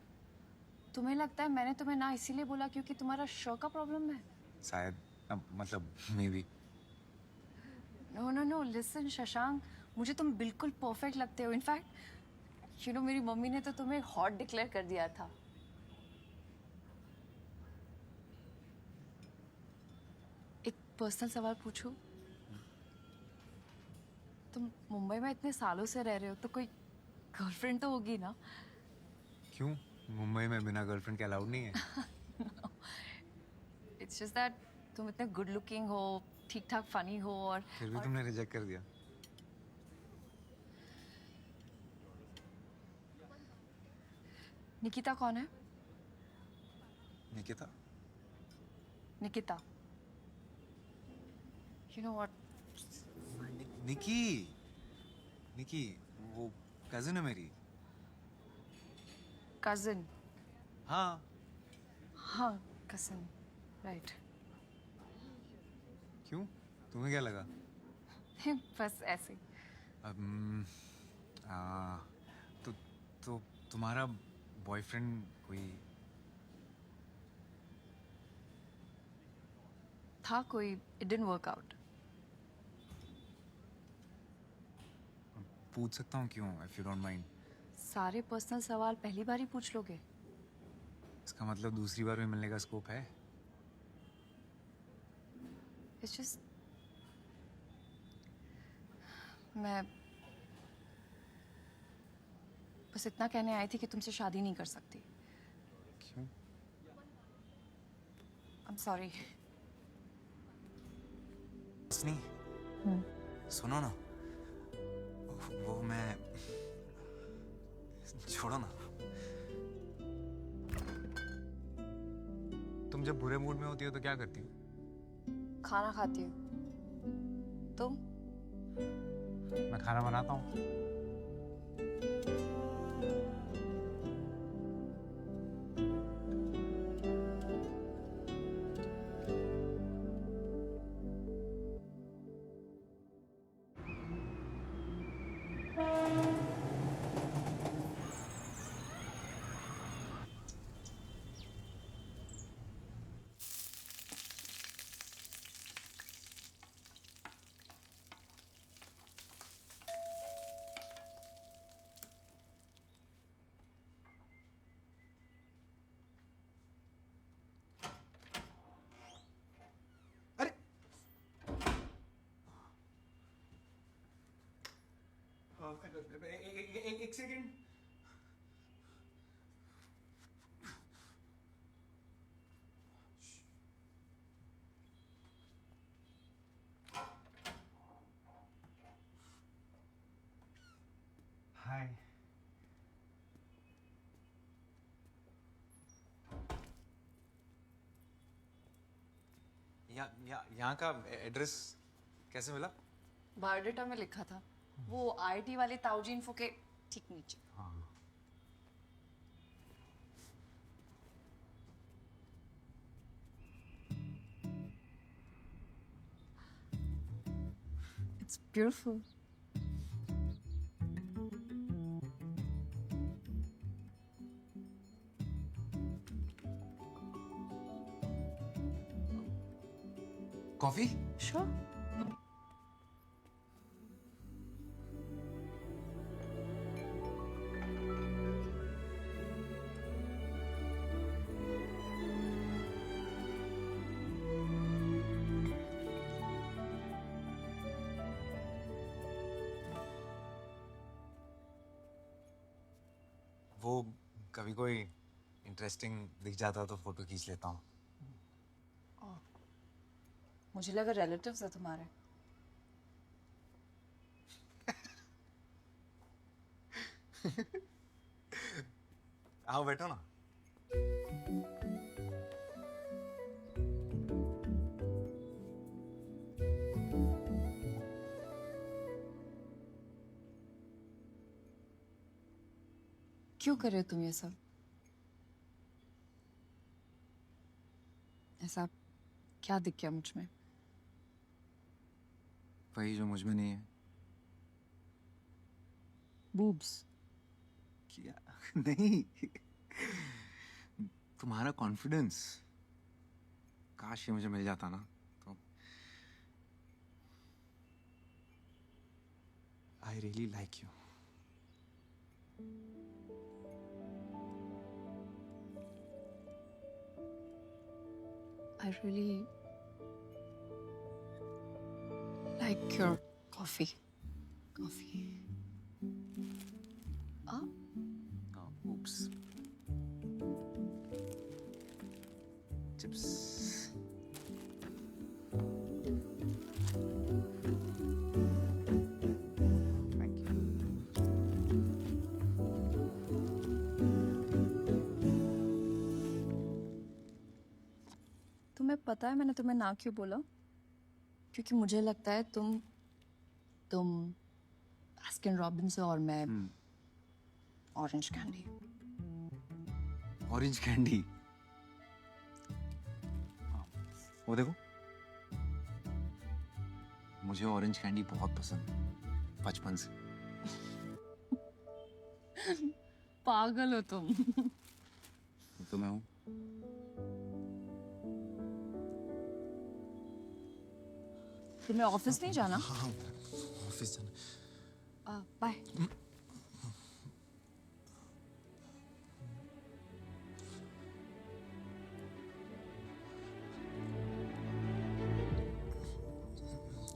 तुम्हें लगता है मैंने तुम्हें ना इसीलिए बोला क्योंकि तुम्हारा शो का प्रॉब्लम है? शायद, मतलब maybe. No listen Shashank, मुझे तुम बिल्कुल परफेक्ट लगते हो। इनफैक्ट यू नो मेरी मम्मी ने तो तुम्हें हॉट डिक्लेयर कर दिया था। एक पर्सनल सवाल पूछूं? तुम मुंबई में इतने सालों से रह रहे हो तो कोई गर्लफ्रेंड तो होगी ना? क्यों? मुंबई में बिना गर्लफ्रेंड के अलाउड नहीं है? इट्स जस्ट दैट तुम इतने गुड लुकिंग हो, ठीक ठाक फनी हो, और फिर भी तुमने रिजेक्ट कर दिया। निकिता कौन है? Nikita? Nikita, You know what? निकी निकी वो कजिन है मेरी। Cousin. हाँ हाँ, cousin. Right. क्यों तुम्हें क्या लगा? बस ऐसे ही। तो तुम्हारा बॉयफ्रेंड कोई था कोई, it didn't work out. पूछ सकता हूँ क्यों, if you don't mind? सारे पर्सनल सवाल पहली बार ही पूछ लोगे? इसका मतलब दूसरी बार भी मिलने का स्कोप है? It's just मैं बस इतना कहने आई थी कि तुमसे शादी नहीं कर सकती। क्यों? I'm sorry. नहीं सुनो ना, वो मैं छोड़ो ना। तुम जब बुरे मूड में होती हो तो क्या करती हो? खाना खाती हूँ। तुम? मैं खाना बनाता हूँ। एक सेकेंड। हाय। यहाँ का एड्रेस कैसे मिला? बायोडेटा में लिखा था, वो आईटी वाले ताऊजी इन्फो के ठीक नीचे। It's beautiful. कॉफी? Sure. वो कभी कोई इंटरेस्टिंग दिख जाता तो फोटो खींच लेता हूँ। मुझे लगा रिलेटिव्स है तुम्हारे। आओ बैठो ना। क्यों कर रहे हो तुम ये सब? ऐसा क्या दिख गया मुझ में? वही जो मुझ में नहीं है। बूब्स? क्या? नहीं, तुम्हारा कॉन्फिडेंस। काश ये मुझे मिल जाता ना तो। I really like you. I really like your coffee. Coffee. Ah? Oh, oops. Chips. Thank you. तुम्हें पता है मैंने तुम्हें ना क्यों बोला? क्योंकि मुझे लगता है तुम बास्किन रॉबिन्स और मैं ऑरेंज कैंडी। Orange candy? वो देखो, मुझे ऑरेंज कैंडी बहुत पसंद है बचपन से। पागल हो तुम। तो मैं हूँ। तुम्हें ऑफिस नहीं जाना? हाँ ऑफिस जाना। बाय।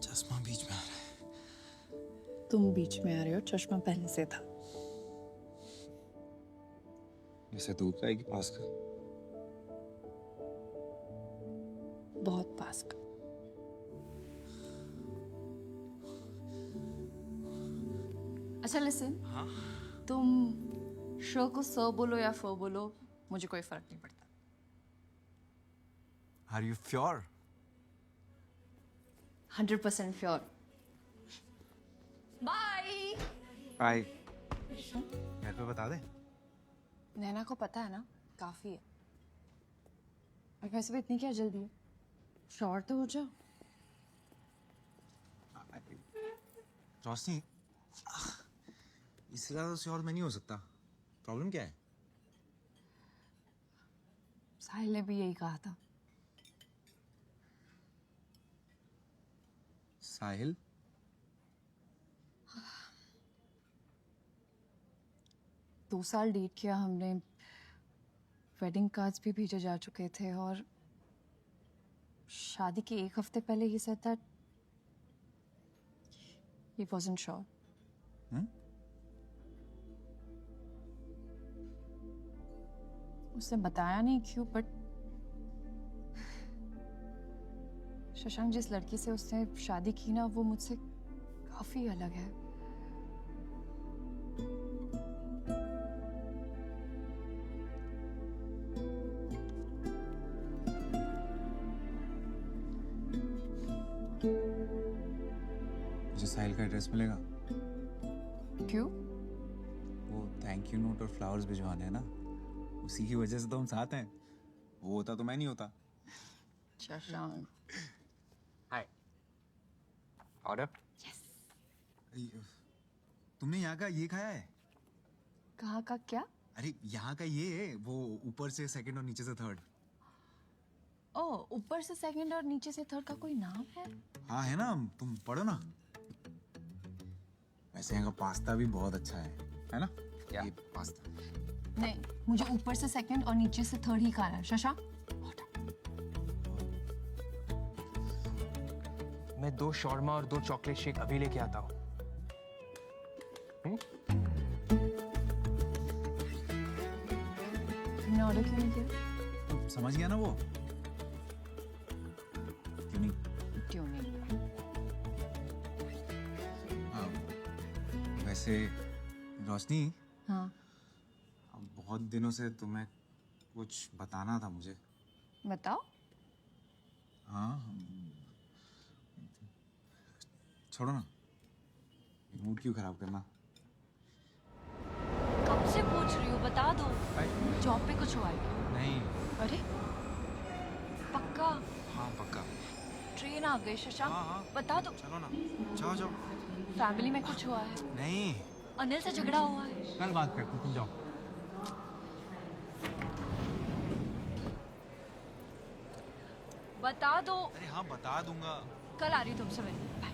चश्मा बीच में आ रहा है। तुम बीच में आ रहे हो, चश्मा पहले से था। जैसे दूर का है कि पास का? बहुत पास का। अच्छा लिसन, हाँ? तुम श को स बोलो या फ बोलो, मुझे कोई फर्क नहीं पड़ता। Are you sure? 100% sure. Bye. Bye. घर पे बता दे। नैना को पता है ना, काफी है। और वैसे भी इतनी क्या जल्दी है, श्योर तो हो जाओ। रोशनी, इससे ज्यादा श्योर मैं नहीं हो सकता। प्रॉब्लम क्या है? साहिल ने भी यही कहा था। साहिल? दो साल डेट किया हमने, वेडिंग कार्ड्स भी भेजे जा चुके थे और शादी के एक हफ्ते पहले ही said that he wasn't sure. उसने बताया नहीं क्यों, बट शशांक जिस लड़की से उसने शादी की ना, वो मुझसे काफी अलग है। मुझे साहिल का एड्रेस मिलेगा? क्यों? वो थैंक यू नोट और फ्लावर्स भिजवाने हैं ना, उसी की वजह से तो हम साथ हैं। वो होता तो मैं नहीं होता। शशांक। हाय। ऑर्डर? यस। तुमने यहाँ का ये खाया है? कहाँ का क्या? अरे यहाँ का ये है, वो ऊपर से सेकंड और नीचे से थर्ड। ओह, ऊपर से सेकंड और नीचे से थर्ड का कोई नाम है? हाँ है ना, तुम पढ़ो ना। वैसे यहाँ का पास्ता भी बहुत अच्छा है ना? ये पास्ता। नहीं, मुझे ऊपर से सेकंड और नीचे से थर्ड ही खाना है। शशांक, मैं 2 शॉर्मा और 2 चॉकलेट शेक अभी लेके आता हूँ। तुमने ऑर्डर क्यों नहीं किया? समझ गया ना वो? क्यों नहीं? क्यों नहीं? वैसे रोशनी, हाँ। बहुत दिनों से तुम्हें कुछ बताना था मुझे। बताओ। हाँ, छोड़ो ना, मूड क्यों खराब करना। कब से पूछ रही हो, बता दो। जॉब पे कुछ हुआ है? नहीं। अरे पक्का? हाँ पक्का। ट्रेन आ गई शशांक। हाँ। बता दो। चलो ना, जाओ जाओ। फैमिली में कुछ हुआ है? नहीं। अनिल से झगड़ा हुआ है? कल बात करते, तुम जाओ। बता दो। अरे हाँ बता दूंगा। कल आ रही तुमसे मिलने। बाय।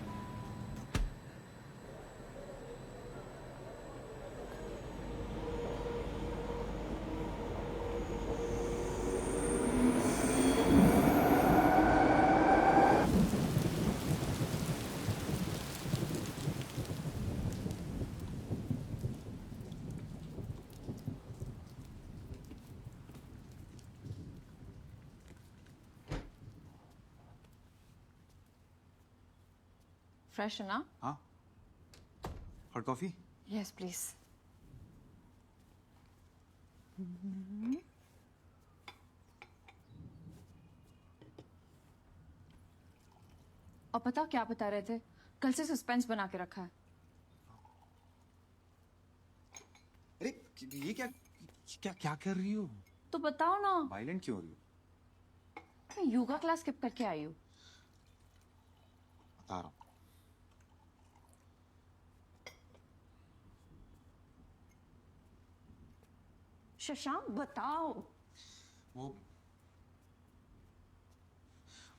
फ्रेश है ना? हाँ। Hot coffee? Yes please. और पता क्या बता रहे थे? कल से सस्पेंस बना के रखा है। अरे ये क्या क्या क्या कर रही हो? तो बताओ ना। वायलेंट क्यों हो रही हो? मैं योगा क्लास स्किप करके आई हूँ। बता रहा हूँ। शशांक बताओ। वो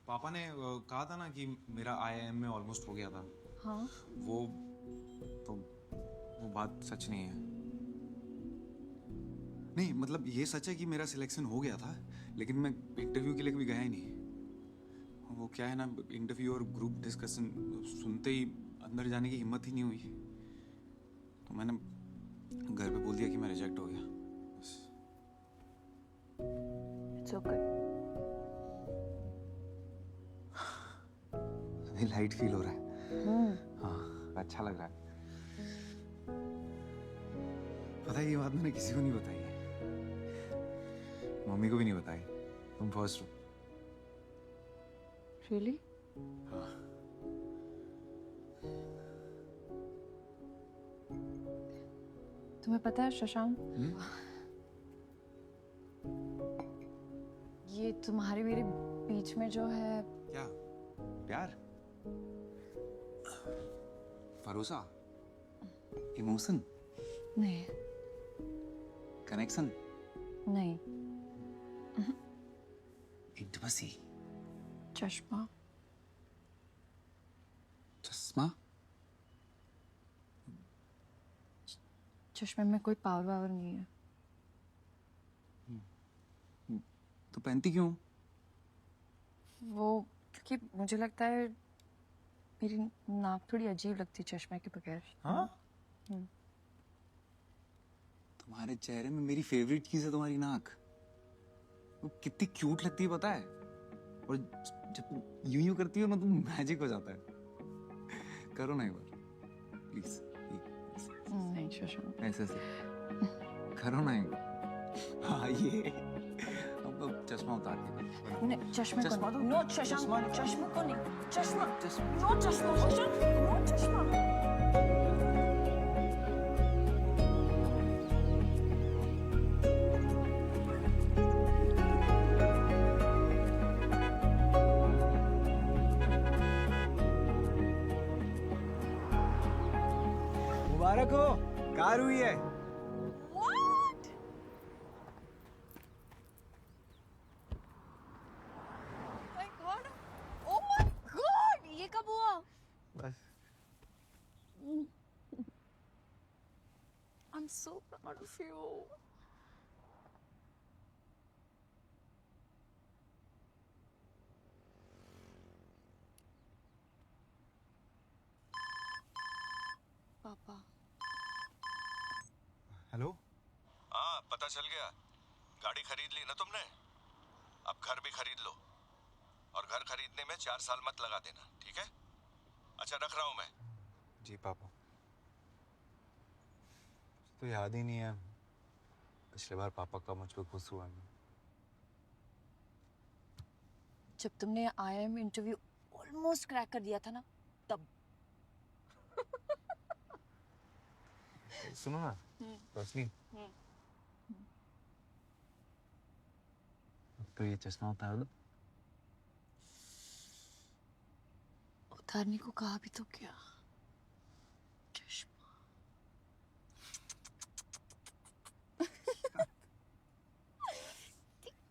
पापा ने कहा था ना कि मेरा IIM में ऑलमोस्ट हो गया था। हाँ। वो बात सच नहीं है। नहीं मतलब ये सच है कि मेरा सिलेक्शन हो गया था, लेकिन मैं इंटरव्यू के लिए कभी गया ही नहीं। वो क्या है ना, इंटरव्यू और ग्रुप डिस्कशन सुनते ही अंदर जाने की हिम्मत ही नहीं हुई, तो मैंने घर पे बोल दिया कि मैं रिजेक्ट हो गया। It's okay. अभी लाइट फील हो रहा है। हाँ, अच्छा लग रहा है। पता है ये बात मैंने किसी को नहीं बताई है, मम्मी को भी नहीं बताई। तुम फर्स्ट हो। Really? हाँ। तुम्हें पता है शशांक, ये तुम्हारे मेरे बीच में जो है क्या? प्यार, भरोसा, इमोशन, नहीं कनेक्शन, नहीं, इंटिमेसी, चश्मा। चश्मा? चश्मे में कोई पावर वावर नहीं है। तो पहनती क्यों? वो क्योंकि मुझे लगता है मेरी नाक थोड़ी अजीब लगती है चश्मे के बगैर। हाँ? तुम्हारे चेहरे में मेरी फेवरेट चीज है तुम्हारी नाक। वो कितनी क्यूट लगती है पता है, और जब यूं यूं करती हो ना तुम मैजिक हो जाता है। करो ना एक बार प्लीज। नहीं शशांक, ऐसे से करो ना एक बार। हाँ ये अब चश्मा उतार के। नहीं चश्मे चश्मा को तो- नो शशांक, चश्मे को नहीं, चश्मा नो चश्मा शशांक, नो चश्मा। मुबारक हो, कार हुई है। My God! Oh my God! ये कब हुआ? बस I'm so proud of you. पापा। हेलो। हाँ पता चल गया, गाड़ी खरीद ली ना तुमने, अब घर भी खरीद लो, और घर खरीदने में 4 साल मत लगा देना, ठीक है? अच्छा रख रहा हूँ मैं। जी पापा। तो याद ही नहीं है पिछले बार पापा का मुझ पे गुस्सा हुआ है। जब तुमने IIM इंटरव्यू ऑलमोस्ट क्रैक कर दिया था ना, तब। सुनो ना रोशनी, तो ये चश्मा उतार दो। उतारने को कहा भी तो क्या? चश्मा।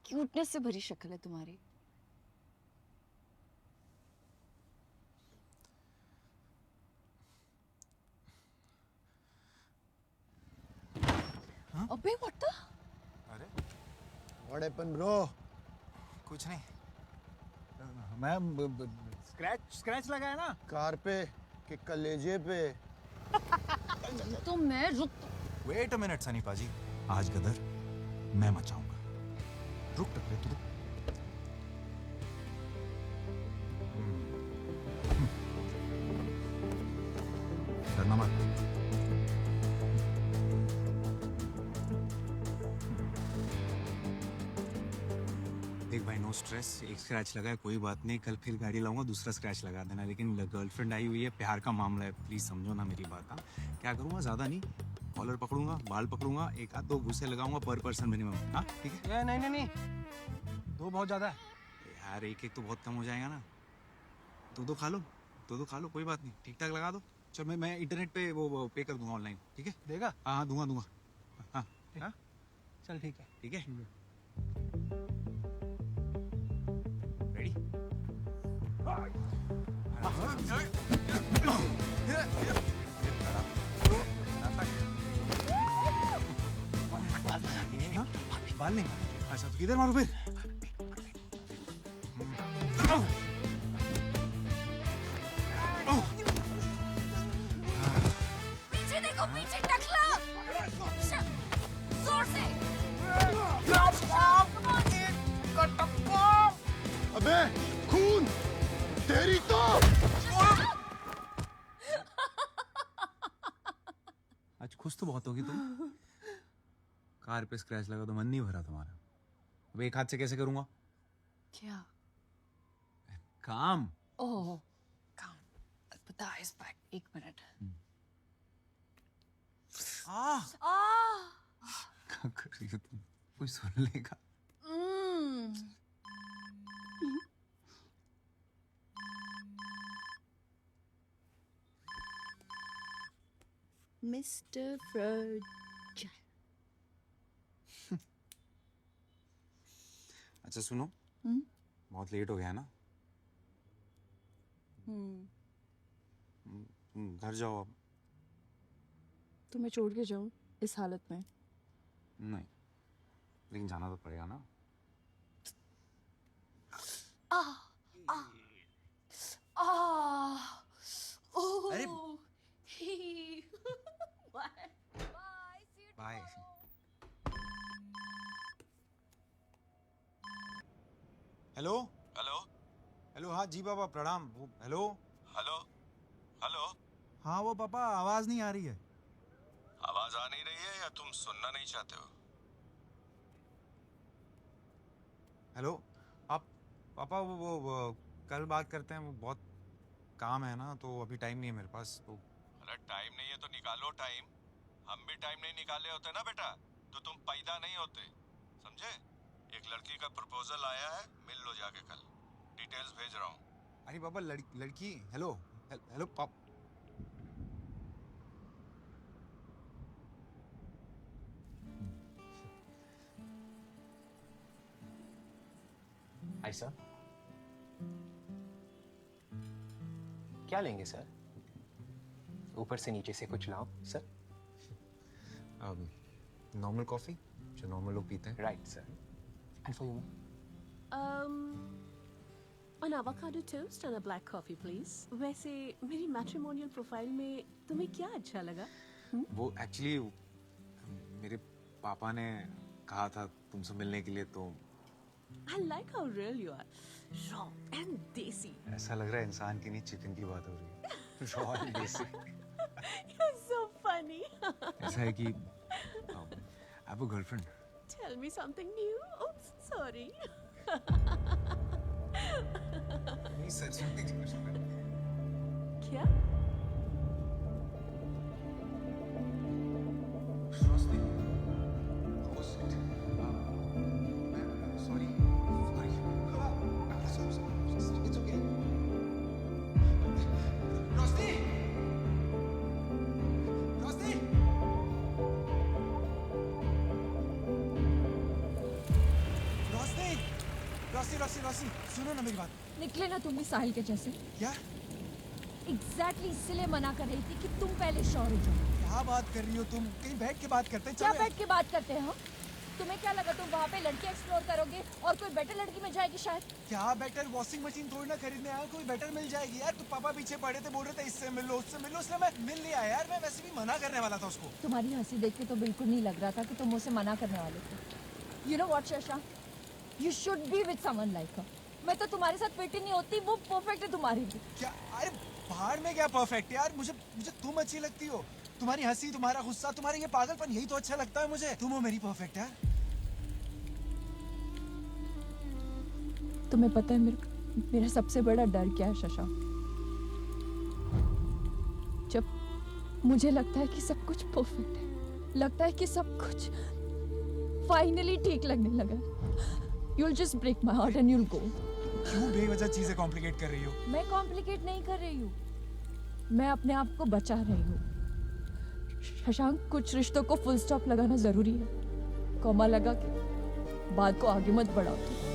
क्यूटनेस से भरी शक्ल है तुम्हारी। अबे व्हाट द? अरे व्हाट हैपेंड ब्रो? कुछ नहीं। मैं स्क्रैच लगा है ना कार पे के कलेजे पे। तो मैं रुक। वेट अ मिनट सनी पाजी, आज गदर मैं मचाऊंगा। रुक टकरे तू। डरना मत। देख भाई, नो नो स्ट्रेस, एक स्क्रैच लगा है कोई बात नहीं, कल फिर गाड़ी लाऊंगा दूसरा स्क्रैच लगा देना, लेकिन गर्लफ्रेंड आई हुई है, प्यार का मामला है, प्लीज समझो ना मेरी बात। हाँ क्या करूँगा, ज्यादा नहीं, कॉलर पकड़ूंगा, बाल पकड़ूंगा, एक आध दो घुसे लगाऊंगा पर पर्सन मिनिमम। हाँ ठीक है। नहीं नहीं नहीं, दो बहुत ज्यादा है यार, एक एक तो बहुत कम हो जाएगा ना, दो खा लो, दो खा लो, कोई बात नहीं, ठीक ठाक लगा दो। चल मैं इंटरनेट पे वो पे कर दूंगा ऑनलाइन, ठीक है? देगा? हाँ दूंगा। हाँ हाँ चल ठीक है। ठीक है। रेडी? बाल नहीं। अच्छा तो किधर मारू फिर? पीछे देखो, पीछे टकला, जोर से। अबे खून तेरी तो। आज खुश तो बहुत होगी तुम। कार पे स्क्रैच लगा तो मन नहीं भरा तुम्हारा। अब एक हाथ से कैसे करूंगा क्या? काम? ओह काम, पता है इस बैग, एक मिनट। क्या कर रही हो तुम? कोई सुन लेगा। मिस्टर फ्रज। अच्छा सुनो, बहुत लेट हो गया है ना, घर जाओ अब। तुम्हें छोड़ के जाऊं इस हालत में? नहीं, लेकिन जाना तो पड़ेगा ना। अरे बाय। हेलो हेलो हेलो, हाँ जी पापा प्रणाम। Hello hello hello. हाँ वो पापा आवाज नहीं आ रही है। आवाज आ नहीं रही है या तुम सुनना नहीं चाहते हो? हेलो आप पापा, वो कल बात करते हैं, वो बहुत काम है ना, तो अभी टाइम नहीं है मेरे पास तो। अरे टाइम नहीं है तो निकालो टाइम। हम भी टाइम नहीं निकाले होते ना बेटा तो तुम पैदा नहीं होते, समझे? एक लड़की का प्रपोजल आया है, मिल लो जाके कल, डिटेल्स भेज रहा हूँ। अरे पापा लड़की, हेलो हेलो पापा। हाय सर, क्या लेंगे सर? ऊपर से नीचे से कुछ लाओ सर। नॉर्मल कॉफी जो नॉर्मल लोग पीते हैं। Right sir. And for you? An avocado toast and a black coffee, please. वैसे मेरी मैट्रिमोनियल प्रोफाइल में तुम्हें क्या अच्छा लगा? वो एक्चुअली मेरे पापा ने कहा था तुमसे मिलने के लिए, तो I like how real you are. Raw and desi. ऐसा लग रहा है इंसान की नहीं चिकन की बात हो रही है। रॉ एंड देसी। You're so funny. ऐसा है कि I have a girlfriend. Tell me something new. Oops, sorry. नहीं सच में। क्या? रोसी, सुनो ना मेरी बात। निकले ना तुम भी साहिल के जैसे। क्या? एग्जैक्टली इसलिए मना कर रही थी कि तुम पहले श्योर हो जाओ। क्या बात कर रही हो तुम? कहीं बैठ के बात करते हैं। क्या बैठ के बात करते हैं हम? तुम्हें क्या लगा तुम वहाँ पे लड़की एक्सप्लोर करोगे और कोई बेटर लड़की मिल जाएगी शायद? क्या बेटर? वॉशिंग मशीन थोड़ी ना खरीदने आया, कोई बेटर मिल जाएगी यार। तो पापा पीछे पड़े थे, बोल रहे थे इससे मिल लो उससे मिल लो, इसलिए मैं मिल लिया यार। मैं वैसे भी मना करने वाला था उसको। तुम्हारी हंसी देख के तो बिल्कुल नहीं लग रहा था कि तुम उसे मना करने वाले थे। You know what Shasha, you should be with someone like her. मैं तो तुम्हारे साथ फिट ही नहीं होती, वो परफेक्ट है तुम्हारी लिए। क्या? अरे बाहर में क्या परफेक्ट यार, मुझे तुम अच्छी लगती हो। तुम्हारी हंसी, तुम्हारा गुस्सा, तुम्हारा ये पागलपन, यही तो अच्छा लगता है मुझे। तुम हो मेरी परफेक्ट यार। तुम्हें पता है मेरा सबसे बड़ा डर क्या है शशांक? जब मुझे लगता है कि सब कुछ परफेक्ट है, लगता है कि सब कुछ फाइनली ठीक लगने लगा, you'll just break my heart and you'll go. क्यों बेवजह चीजें कॉम्प्लिकेट कर रही हो? मैं कॉम्प्लिकेट नहीं कर रही हूँ, मैं अपने आप को बचा रही हूँ। शशांक, कुछ रिश्तों को फुल स्टॉप लगाना जरूरी है, कॉमा लगा के बात को आगे मत बढ़ाओ तुम।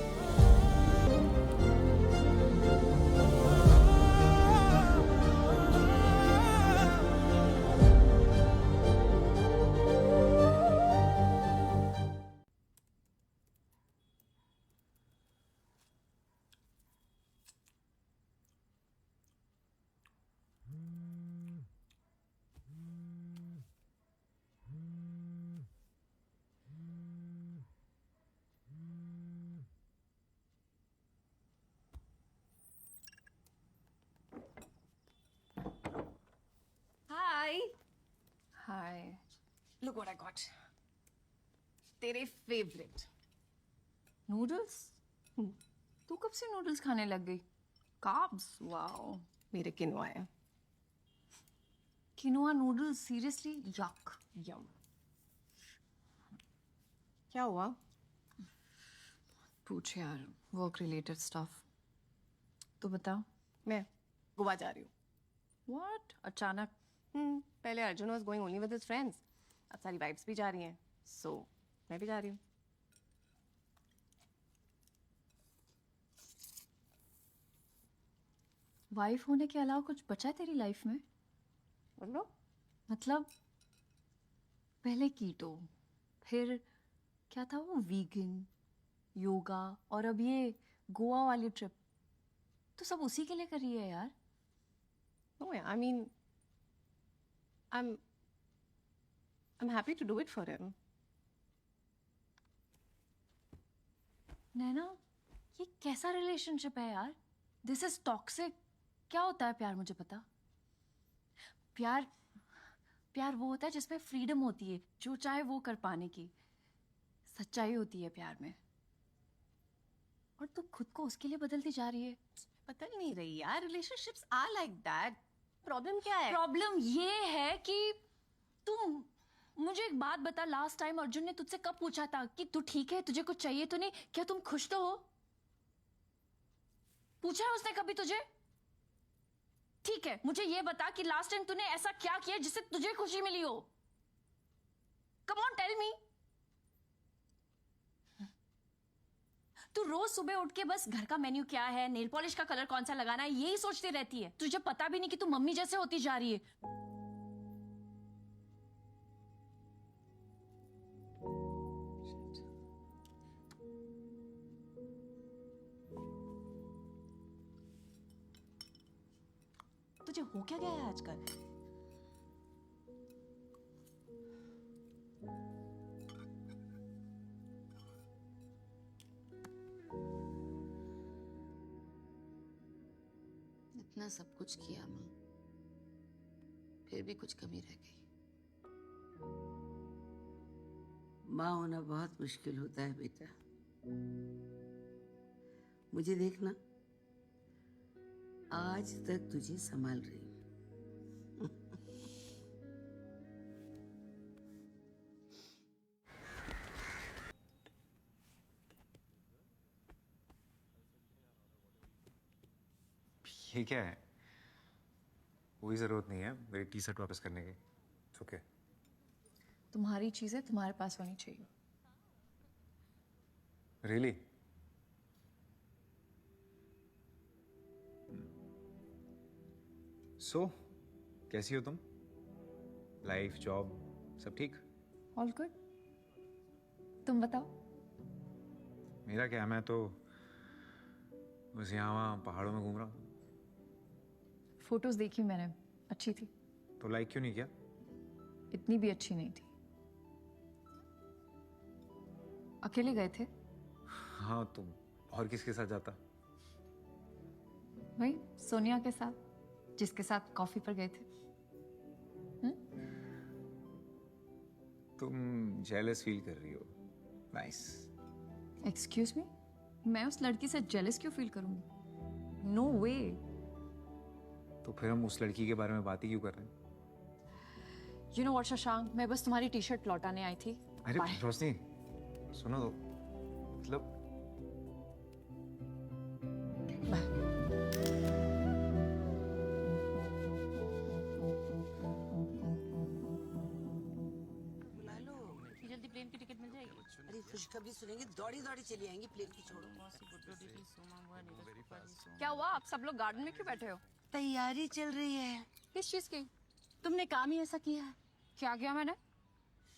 हाय, लुक व्हाट आई गॉट। तेरे फेवरेट नूडल्स? तू कब से नूडल्स खाने लग गई? कार्ब्स, वाओ, मेरे किनोआ है। Quinoa noodles? सीरियसली? यक। यम। क्या हुआ? पूछ यार, वर्क रिलेटेड स्टफ। तो बता। मैं गोवा जा रही हूँ। व्हाट? अचानक? पहले Arjun was going only with his friends, अब सारी वाइफ्स भी जा रही हैं, सो मैं भी जा रही हूँ। वाइफ होने के अलावा कुछ बचा है तेरी लाइफ में? बोलो। मतलब पहले कीटो, फिर क्या था वो, वीगन, योगा, और अब ये गोवा वाली ट्रिप, तो सब उसी के लिए कर रही है यार। No, I mean, I'm happy to do it for him. नैना, ये कैसा रिलेशनशिप है यार? This is toxic. क्या होता है प्यार, मुझे पता। प्यार वो होता है जिसमें फ्रीडम होती है, जो चाहे वो कर पाने की। सच्चाई होती है प्यार में, और तू खुद को उसके लिए बदलती जा रही है। बदल नहीं रही यार, relationships are like that. Problem क्या है? प्रॉब्लम ये है कि तू मुझे एक बात बता, लास्ट टाइम अर्जुन ने तुझसे कब पूछा था कि तू ठीक है, तुझे कुछ चाहिए तो नहीं, क्या तुम खुश तो हो? पूछा है उसने कभी तुझे? ठीक है, मुझे ये बता कि लास्ट टाइम तूने ऐसा क्या किया जिससे तुझे खुशी मिली हो? Come on, tell me. तू रोज सुबह उठ के बस घर का मेन्यू क्या है, नेल पॉलिश का कलर कौन सा लगाना है, यही सोचती रहती है। तुझे पता भी नहीं कि तू मम्मी जैसे होती जा रही है। तुझे हो क्या गया है आजकल? इतना सब कुछ किया माँ, फिर भी कुछ कमी रह गई। माँ होना बहुत मुश्किल होता है बेटा। मुझे देखना, आज तक तुझे संभाल रही हूँ। ये क्या है? कोई जरूरत नहीं है मेरी टी शर्ट वापस करने की। ओके। तुम्हारी चीजें तुम्हारे पास होनी चाहिए। रियली? सो कैसी हो तुम? लाइफ, जॉब, सब ठीक? All good. तुम बताओ। मेरा क्या, मैं तो बस यहाँ वहाँ पहाड़ों में घूम रहा हूँ। फोटोज देखी मैंने, अच्छी थी। तो लाइक क्यों नहीं किया? इतनी भी अच्छी नहीं थी। अकेले गए थे? हाँ, तुम और किसके साथ जाता? वही सोनिया के साथ, जिसके साथ कॉफी पर गए थे। तुम जेलस फील कर रही हो। नाइस। एक्सक्यूज मी, मैं उस लड़की से जेलस क्यों फील करूंगी? नो वे। तो फिर हम उस लड़की के बारे में बात ही क्यों कर रहे हैं? यू नो व्हाट शशांक, मैं बस तुम्हारी टी शर्ट लौटाने आई थी। अरे Bye. रोशनी सुनो तो, मतलब जल्दी प्लेन की टिकट मिल जाएगी। अरे खुशखबरी सुनेंगे, दौड़ी दौड़ी चली आएंगी, प्लेन की छोड़ो। क्या हुआ, आप सब लोग गार्डन में क्यों बैठे हो? तैयारी चल रही है। किस चीज की? तुमने काम ही ऐसा किया है। क्या किया मैंने?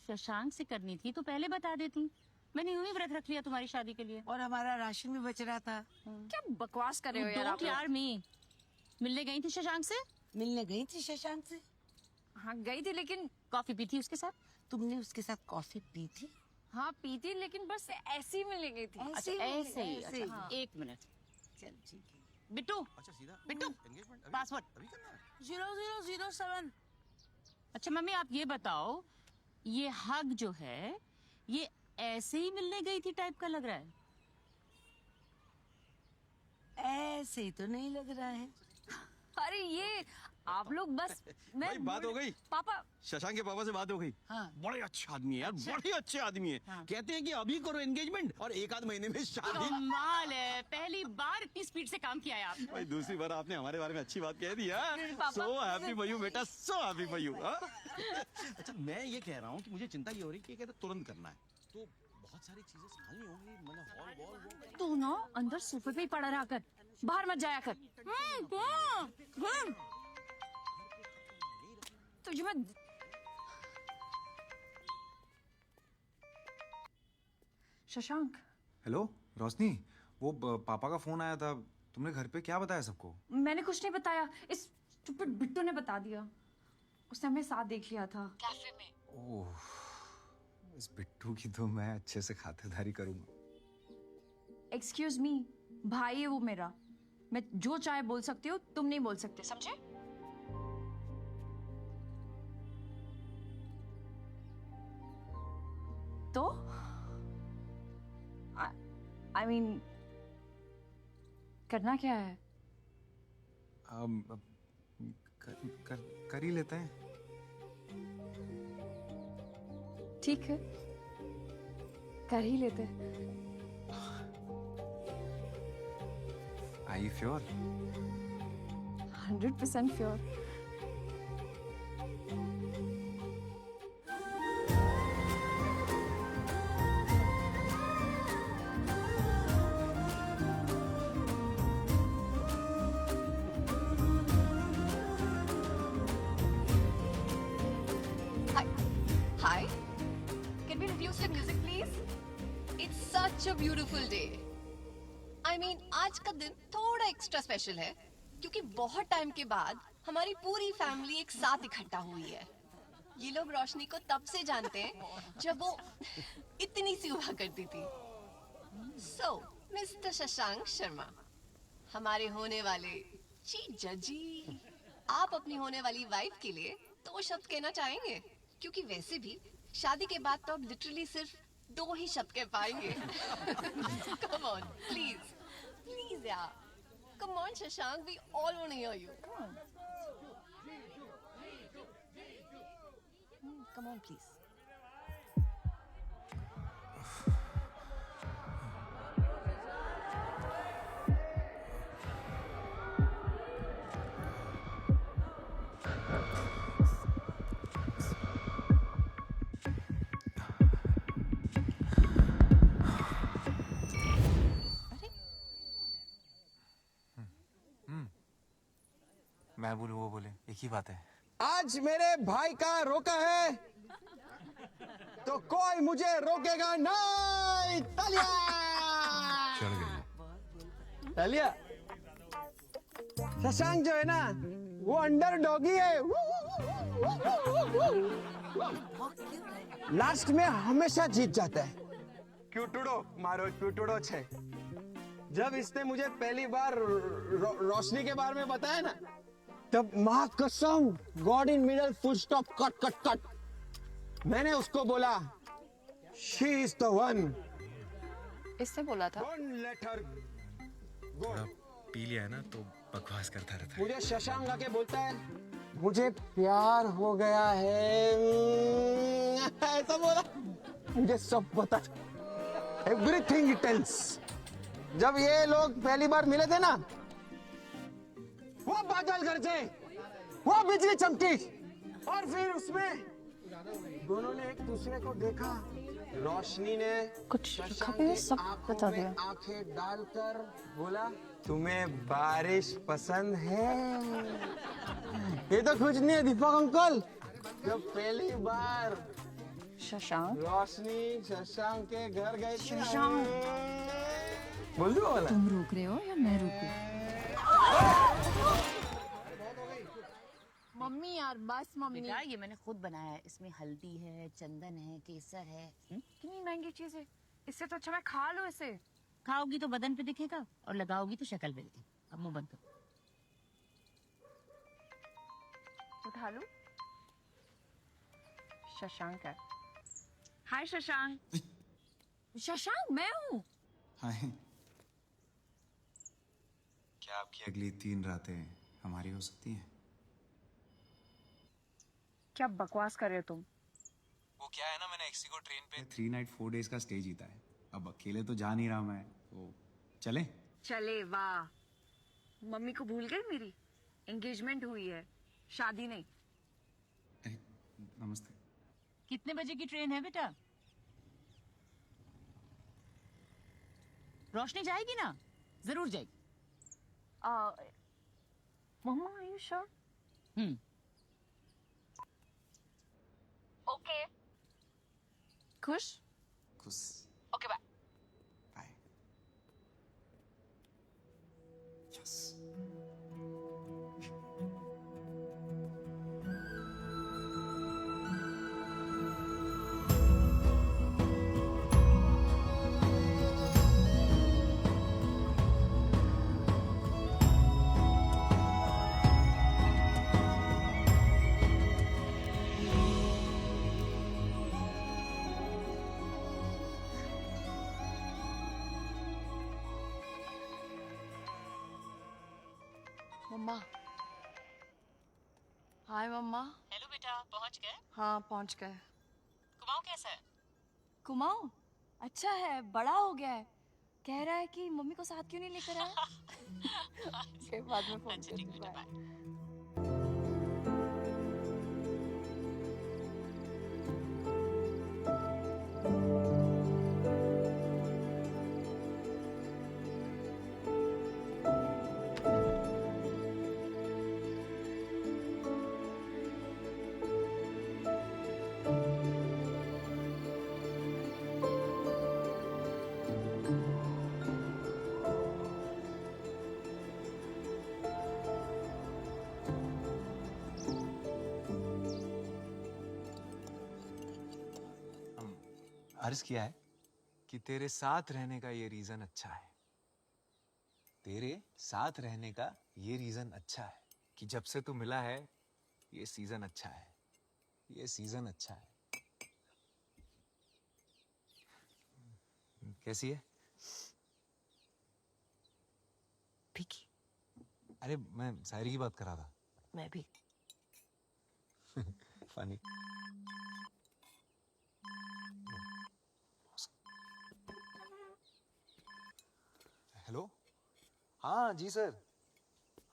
शशांक से करनी थी तो पहले बता देती। मैंने यूं ही व्रत रख लिया तुम्हारी शादी के लिए। और हमारा राशन भी बच रहा था। क्या बकवास कर रहे हो यार आप लोग? यार मी मिलने गई थी शशांक से। मिलने गई थी शशांक से? हाँ गई थी, लेकिन कॉफी पी थी उसके साथ? तुमने उसके साथ कॉफी पी थी? हाँ पी थी, लेकिन बस ऐसे ही मिलने गई थी। अच्छा ऐसे ही। ऐसे ही। अच्छा, हाँ। एक मिनट चल ठीक है। बिट्टू, अच्छा सीधा बिट्टू एंगेजमेंट पासवर्ड अभी करना है? 0007। अच्छा मम्मी आप ये बताओ, ये हग जो है ये ऐसे ही मिलने गई थी टाइप का लग रहा है? ऐसे ही तो नहीं लग रहा है। अरे ये आप लोग बस मैं भाई बात हो गई। पापा शशांक के पापा से बात हो गई। हाँ। बड़े अच्छे आदमी है यार, बड़े अच्छे आदमी है। हाँ। कहते हैं कि अभी करो एंगेजमेंट और 1 आध महीने में शादी। कमाल है, पहली बार इतनी स्पीड से काम किया है आपने। भाई दूसरी बार आपने हमारे बारे में अच्छी बात कह दी है। पापा। सो हैप्पी फॉर यू बेटा, सो हैप्पी फॉर यू। अच्छा मैं ये कह रहा हूँ कि मुझे चिंता ये हो रही है कि कहते तुरंत करना है तो बहुत सारी चीजें संभालनी होंगी, मतलब हॉल वॉल। तू ना अंदर सोफे पे ही पड़ा रहा कर, बाहर मत जाया कर। तुझे मैं शशांक। हेलो रोशनी, वो पापा का फोन आया था, तुमने घर पे क्या बताया सबको? मैंने कुछ नहीं बताया, इस स्टूपिड बिट्टू ने बता दिया। उसने हमें साथ देख लिया था कैफे में। ओह, इस बिट्टू की तो मैं अच्छे से खातिरदारी करूंगा। एक्सक्यूज मी, भाई है वो मेरा, मैं जो चाहे बोल सकती हूँ, तुम नहीं बोल सकते, समझे? तो आई मीन करना क्या है? कर ही लेते हैं। ठीक है, कर ही लेते हैं। Are you sure? 100% sure. Hi. Can we reduce the music, please? It's such a beautiful day. I mean, आज का दिन थोड़ा एक्स्ट्रा स्पेशल है क्योंकि बहुत टाइम के बाद हमारी पूरी फैमिली एक साथ इकट्ठा हुई है। ये लोग रोशनी को तब से जानते हैं जब वो इतनी सी हुआ करती थी। So, मिस्टर शशांक शर्मा, हमारे होने वाले जीजा जी, आप अपनी होने वाली वाइफ के लिए 2 शब्द कहना चाहेंगे? क्योंकि वैसे भी शादी के बाद तो आप लिटरली सिर्फ 2 ही शब्द कह पाएंगे। Come on, please, please यार, come on Shashank, we all want to hear you. Come on, please. मैं बोलूं वो बोले, एक ही बात है। आज मेरे भाई का रोका है तो कोई मुझे रोकेगा नहीं। तालिया चढ़ गई। तालिया। शशांक जो है ना, वो अंडर डॉगी है। लास्ट में हमेशा जीत जाता है। क्यूटुडो मारो, क्यूटुडो छे। जब इसने मुझे पहली बार रोशनी के बारे में बताया ना, तब माँ कसम, God in middle full stop cut cut cut, मैंने उसको बोला शी इज द वन। इसने बोला था। थोड़ा पी लिया है ना तो बकवास करता रहता है। मुझे शशांक आके बोलता है मुझे प्यार हो गया है, ऐसा बोला। मुझे सब पता, एवरीथिंग इट टेल्स। जब ये लोग पहली बार मिले थे ना, वो बादल गरजे, वो बिजली चमकी, और फिर उसमें दोनों ने एक दूसरे को देखा। रोशनी ने कुछ खपने सब बता दिया। आंखें डालकर बोला, तुम्हें बारिश पसंद है? ये तो कुछ नहीं है दीपक अंकल। जब पहली बार शशांक रोशनी शशांक के घर गए थे। शशांक बोल दो वाला। तुम रोक रहे हो या मैं रोकूं? मम्मी यार बस मम्मी। बेटा ये मैंने खुद बनाया है, इसमें हल्दी है, चंदन है, केसर है। कितनी महंगी चीज है, इससे तो अच्छा मैं खा लूं इसे। खाओगी तो बदन पे दिखेगा और लगाओगी तो शक्ल पे दिखेगा। अब मुंह बंद करो। उठा लूं? शशांक है। हाय शशांक। शशांक मैं हूँ। हाय। क्या आपकी अगली 3 रातें हमारी हो सकती हैं? क्या बकवास कर रहे हो तुम? वो क्या है ना, मैंने एक्सी को ट्रेन पे 3 नाइट 4 डेज का स्टे जीता है। अब अकेले तो जा नहीं रहा मैं, तो चले? चले वाह। मम्मी को भूल गई मेरी? एंगेजमेंट हुई है, शादी नहीं। नमस्ते। कितने बजे की ट्रेन है बेटा? रोशनी जाएगी ना? जरूर जाएगी। Mamma are you sure? Okay. खुश? खुश। Okay bye. Bye. Yes. Mamma. Hi mamma. Hello बेटा, पहुंच गए? हाँ पहुंच गए। कुमाऊं कैसा है? कुमाऊं अच्छा है, बड़ा हो गया है। कह रहा है कि मम्मी को साथ क्यों नहीं लेकर आया? फिर बाद में फोन अच्छा ठीक बेटा, बाय। अर्ज किया है कि तेरे साथ रहने का ये रीजन अच्छा है। तेरे साथ रहने का ये रीजन अच्छा है कि जब से तू मिला है ये सीजन अच्छा है, ये सीजन अच्छा है। कैसी है? फीकी। अरे मैं शायरी की बात कर रहा था। मैं भी। फनी। हेलो। हाँ जी सर।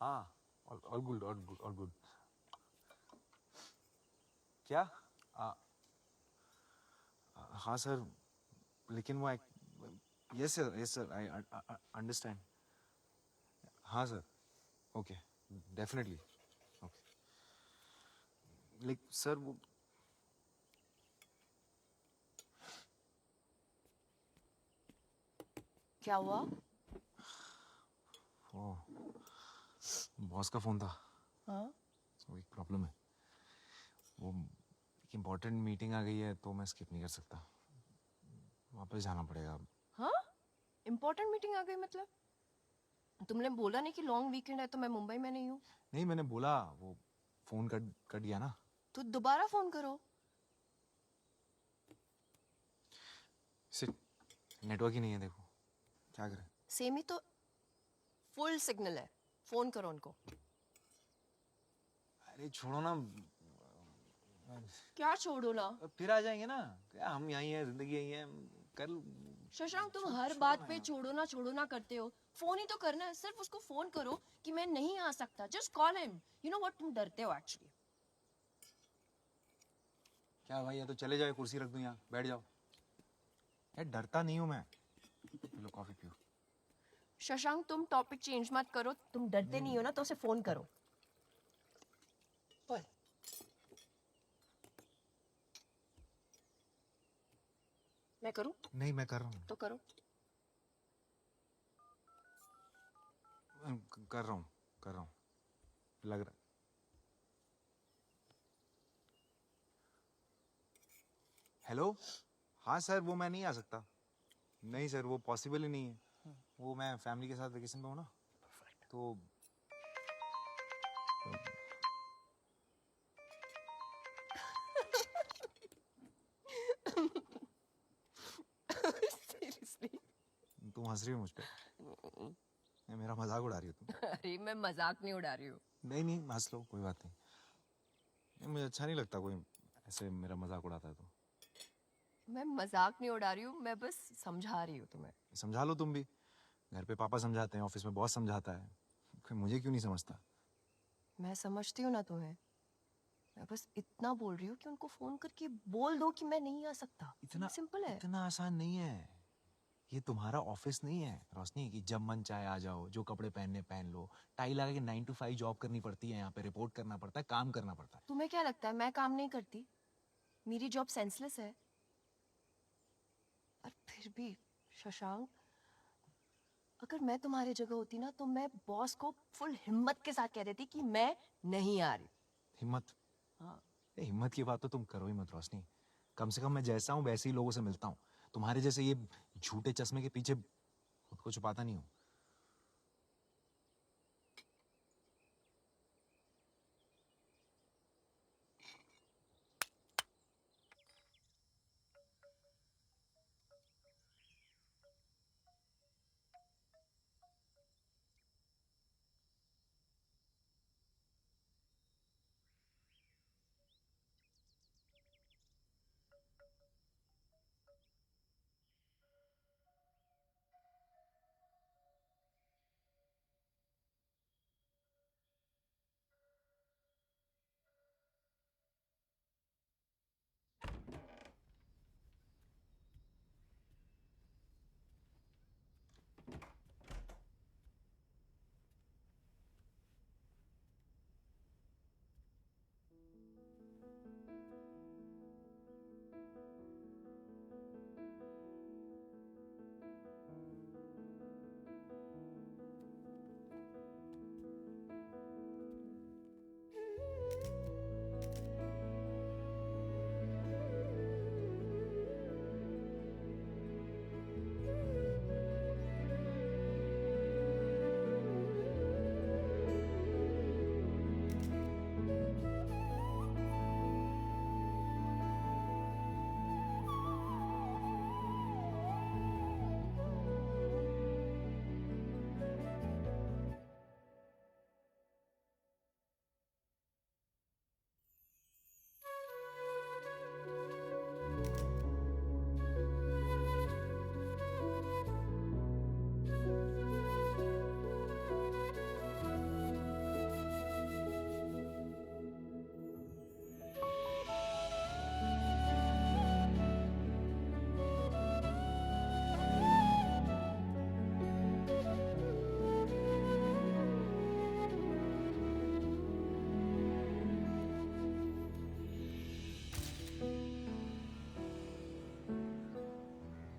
हाँ all good all good all good. क्या? हाँ सर, लेकिन वो यस सर आई अंडरस्टैंड। हाँ sir, okay definitely okay. Like sir वो क्या हुआ? ओ बॉस का फोन था। हाँ? तो एक प्रॉब्लम है, वो एक इम्पोर्टेंट मीटिंग आ गई है तो मैं स्किप नहीं कर सकता, वापस जाना पड़ेगा अब। हाँ? इम्पोर्टेंट मीटिंग आ गई मतलब? तुमने बोला नहीं कि लॉन्ग वीकेंड है तो मैं मुंबई में नहीं हूँ? नहीं मैंने बोला, वो फोन कट गया ना। तो दोबारा फोन करो। सिर्फ नेटवर्क ही नहीं है देखो। क्या करें? सेम ही तो फुल सिग्नल है, फोन करो उनको। अरे छोड़ो ना, क्या छोड़ो ना? फिर आ जाएंगे ना। क्या हम यहीं हैं, जिंदगी यहीं है, कल। शशांक तुम हर बात पे छोड़ो ना करते हो। फोन ही तो करना है, सिर्फ उसको फोन करो कि मैं नहीं आ सकता। Just call him. You know what, तुम डरते हो एक्चुअली। क्या भाई, या तो चले जाओ, कुर्सी रख दूं यहाँ, बैठ जाओ। यार डरता नहीं हूँ मैं। लो कॉफी पियो। शशांक तुम टॉपिक चेंज मत करो। तुम डरते नहीं हो ना तो उसे फोन करो। बोल। मैं करूं? नहीं, मैं कर रहा हूँ। तो करो। कर रहा हूँ लग रहा। हेलो, हाँ सर, वो मैं नहीं आ सकता। नहीं सर, वो पॉसिबल ही नहीं है। वो मैं फैमिली के साथ वेकेशन पे हूँ ना, तो सीरियसली? तुम हंस रही हो मुझ पे? नहीं, मेरा मजाक उड़ा रही हो तुम। अरे मैं मजाक नहीं उड़ा रही हूँ। नहीं, हंस लो, कोई बात नहीं। मुझे अच्छा नहीं लगता कोई ऐसे मेरा मजाक उड़ाता है तो। मैं मजाक नहीं उड़ा रही हूँ, मैं बस समझा रही हूँ तुम्हें। समझा लो तुम भी। घर पे पापा समझाते हैं, ऑफिस में बॉस समझाता है, कोई मुझे क्यों नहीं समझता? मैं समझती हूँ ना तुम्हें। मैं बस इतना बोल रही हूँ कि उनको फोन करके बोल दो कि मैं नहीं आ सकता। इतना सिंपल है। इतना आसान नहीं है। ये तुम्हारा ऑफिस नहीं है रोशनी, कि जब मन चाहे आ जाओ, जो कपड़े पहनने पहन लो। टाई लगा के 9 to 5 जॉब करनी पड़ती है, यहाँ पे रिपोर्ट करना पड़ता है, काम करना पड़ता है। तुम्हें क्या लगता है मैं काम नहीं करती? मेरी जॉब सेंसलेस है। और फिर भी शशांक, अगर मैं तुम्हारी जगह होती ना तो मैं बॉस को फुल हिम्मत के साथ कह देती कि मैं नहीं आ रही। हिम्मत? हाँ। हिम्मत की बात तो तुम करो ही मत रोशनी। कम से कम मैं जैसा हूँ वैसे ही लोगों से मिलता हूँ। तुम्हारे जैसे ये झूठे चश्मे के पीछे खुद को छुपाता नहीं हूँ।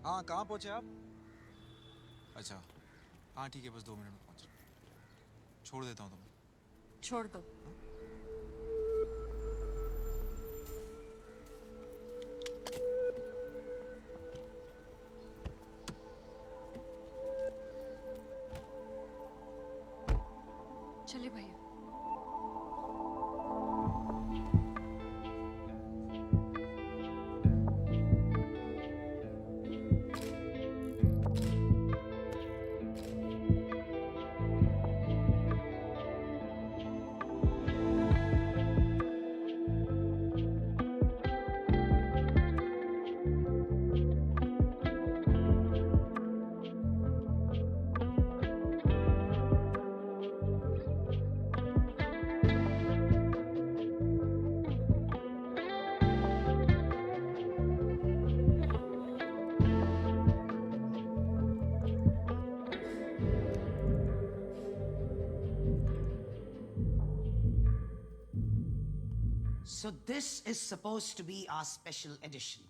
हाँ, कहाँ पहुँचे आप? अच्छा, हाँ ठीक है, बस 2 मिनट में पहुँच रहा हूँ। छोड़ देता हूँ तुम्हें। छोड़ दो। चलिए भैया। So this is supposed to be our special edition.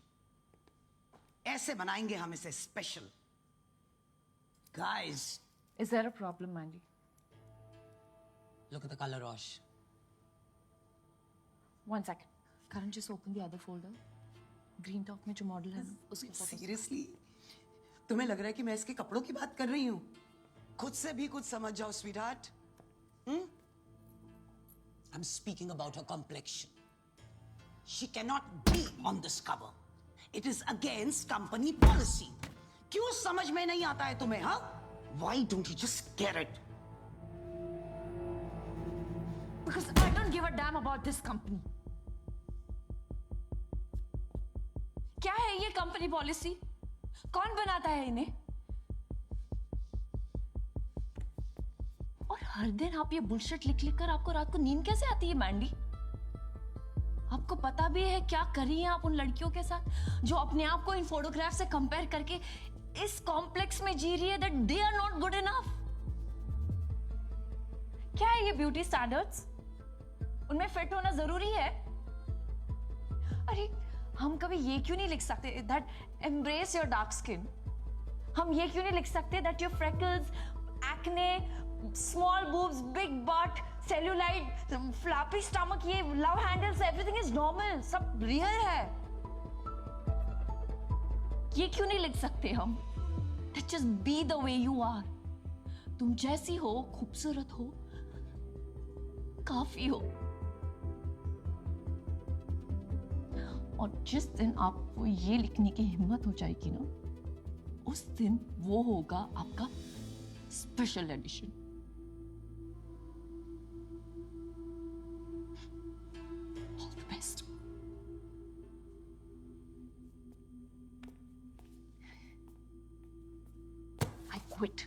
ऐसे बनाएंगे हम इसे special. Guys, Is there a problem, Mandy? look at the color, Rosh. One second. Karan, just open the other folder. Green Talk में जो model है ना, उसकी photos. Seriously? तुम्हें लग रहा है कि मैं इसके कपड़ों की बात कर रही हूँ? खुद से भी कुछ समझ जाओ, sweetheart. I'm speaking about her complexion. She cannot be on this cover. It is against company policy. क्यों समझ में नहीं आता है तुम्हें, हाँ? Why don't you just get it? Because I don't give a damn about this company. क्या है ये कंपनी पॉलिसी? कौन बनाता है इन्हें? और हर दिन आप ये बुलशिट लिख लिख कर आपको रात को नींद कैसे आती है, मैंडी? आपको पता भी है क्या कर रही हैं आप उन लड़कियों के साथ जो अपने आप को इन फोटोग्राफ से कंपेयर करके इस कॉम्प्लेक्स में जी रही है that they are not good enough? क्या है ये ब्यूटी स्टैंडर्ड्स? उनमें फिट होना जरूरी है? अरे हम कभी ये क्यों नहीं लिख सकते that embrace your dark skin? हम ये क्यों नहीं लिख सकते that your freckles, acne, small boobs, big butt, cellulite, flappy stomach, ये love handles, everything is normal, सब रियल है? ये क्यों नहीं लिख सकते हम that just be the way you are? तुम जैसी हो, खूबसूरत हो, काफी हो। और जिस दिन आपको ये लिखने की हिम्मत हो जाएगी ना, उस दिन वो होगा आपका special edition. All the best. I quit.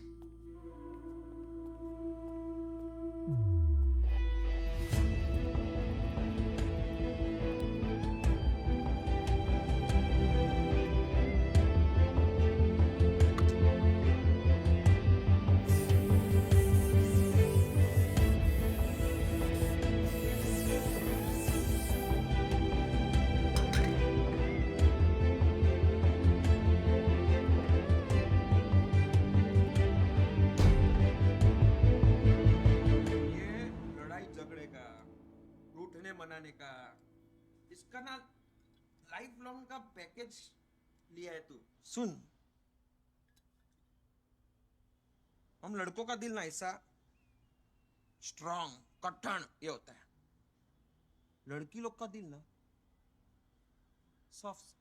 मनाने का, इसका ना लाइफ लॉन्ग का पैकेज लिया है तू। सुन, हम लड़कों का दिल ना ऐसा स्ट्रांग, कठिन ये होता है, लड़की लोग का दिल ना सॉफ्ट,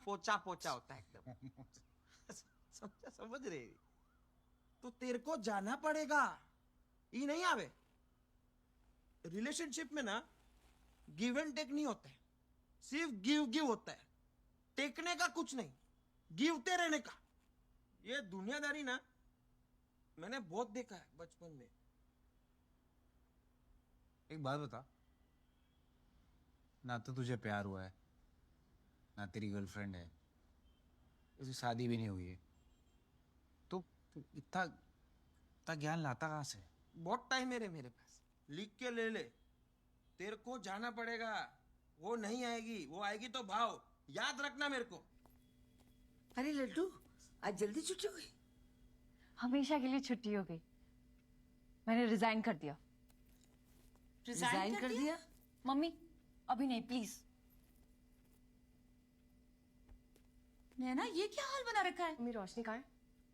पोचा पोचा होता है एकदम। समझ रहे? तो तेरे को जाना पड़ेगा, ये नहीं आवे। रिलेशनशिप में ना गिव एंड टेक नहीं होता है, सिर्फ गिव गिव होता है, टेकने का कुछ नहीं, गिवते रहने का। ये दुनियादारी ना मैंने बहुत देखा है बचपन में। एक बात बता, ना तो तुझे प्यार हुआ है, ना तेरी गर्लफ्रेंड है, उसकी शादी भी नहीं हुई है, तो इतना ज्ञान लाता कहाँ से? बहुत टाइम है रे मेरे पास, लिख के ले ले। तेरे को जाना पड़ेगा, वो नहीं आएगी, वो आएगी तो भाव, याद रखना मेरे को। अरे लड्डू, आज जल्दी छुट्टी हो गई? हमेशा के लिए छुट्टी हो गई। मैंने रिजाइन कर दिया। रिजाइन कर दिया? मम्मी अभी नहीं, प्लीज। नैना, ये क्या हाल बना रखा है? मम्मी रोशनी कहाँ है?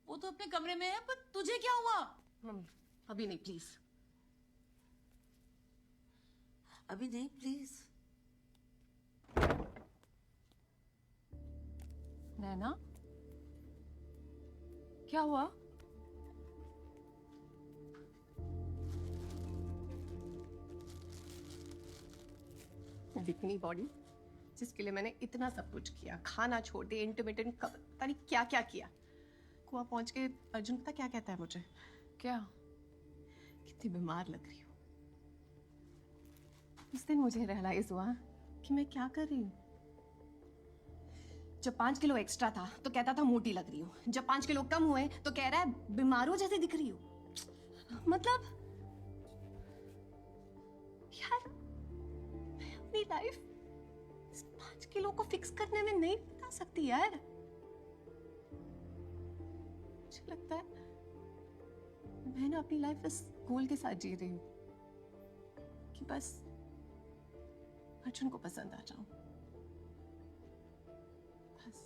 वो तो अपने कमरे में है, पर तुझे क्या हुआ? मम्मी अभी नहीं, प्लीज। अभी नहीं, प्लीज। नैना, क्या हुआ? दिखनी बॉडी जिसके लिए मैंने इतना सब कुछ किया, खाना छोड़ दिया, इंटरमिटेंट पता नहीं क्या क्या किया। कुआ पहुंच के अर्जुन पता क्या कहता है मुझे? क्या? कितनी बीमार लग रही हो। उस दिन मुझे रियलाइज हुआ कि मैं क्या कर रही हूँ। जब 5 किलो एक्स्ट्रा था तो कहता था मोटी लग रही हूँ, जब 5 किलो कम हुए तो कह रहा है बीमारों जैसे दिख रही हूँ। मतलब यार, मैं अपनी लाइफ 5 किलो को फिक्स करने में नहीं बिता सकती यार। मुझे लगता है मैं ना अपनी लाइफ इस गोल के साथ जी रही हूँ कि बस अर्जुन को पसंद आ जाऊं, बस।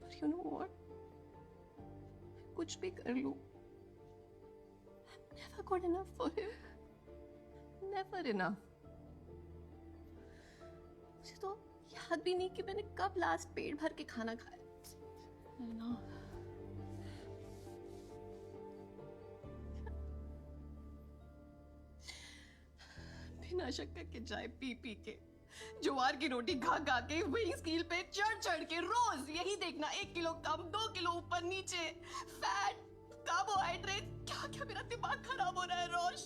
पर यू नो व्हाट, कुछ भी कर लूं, I'm never good enough for him. Never enough. मुझे तो याद भी नहीं कि मैंने कब लास्ट पेट भर के खाना खाया। ना बिना शक्कर के चाय पी पी के, ज्वार की रोटी खा खा के, वही स्कील पे चढ़ चढ़ के रोज यही देखना, 1 किलो कम, 2 किलो ऊपर नीचे, फैट, कार्बोहाइड्रेट, क्या क्या मेरा दिमाग खराब हो रहा है रोश।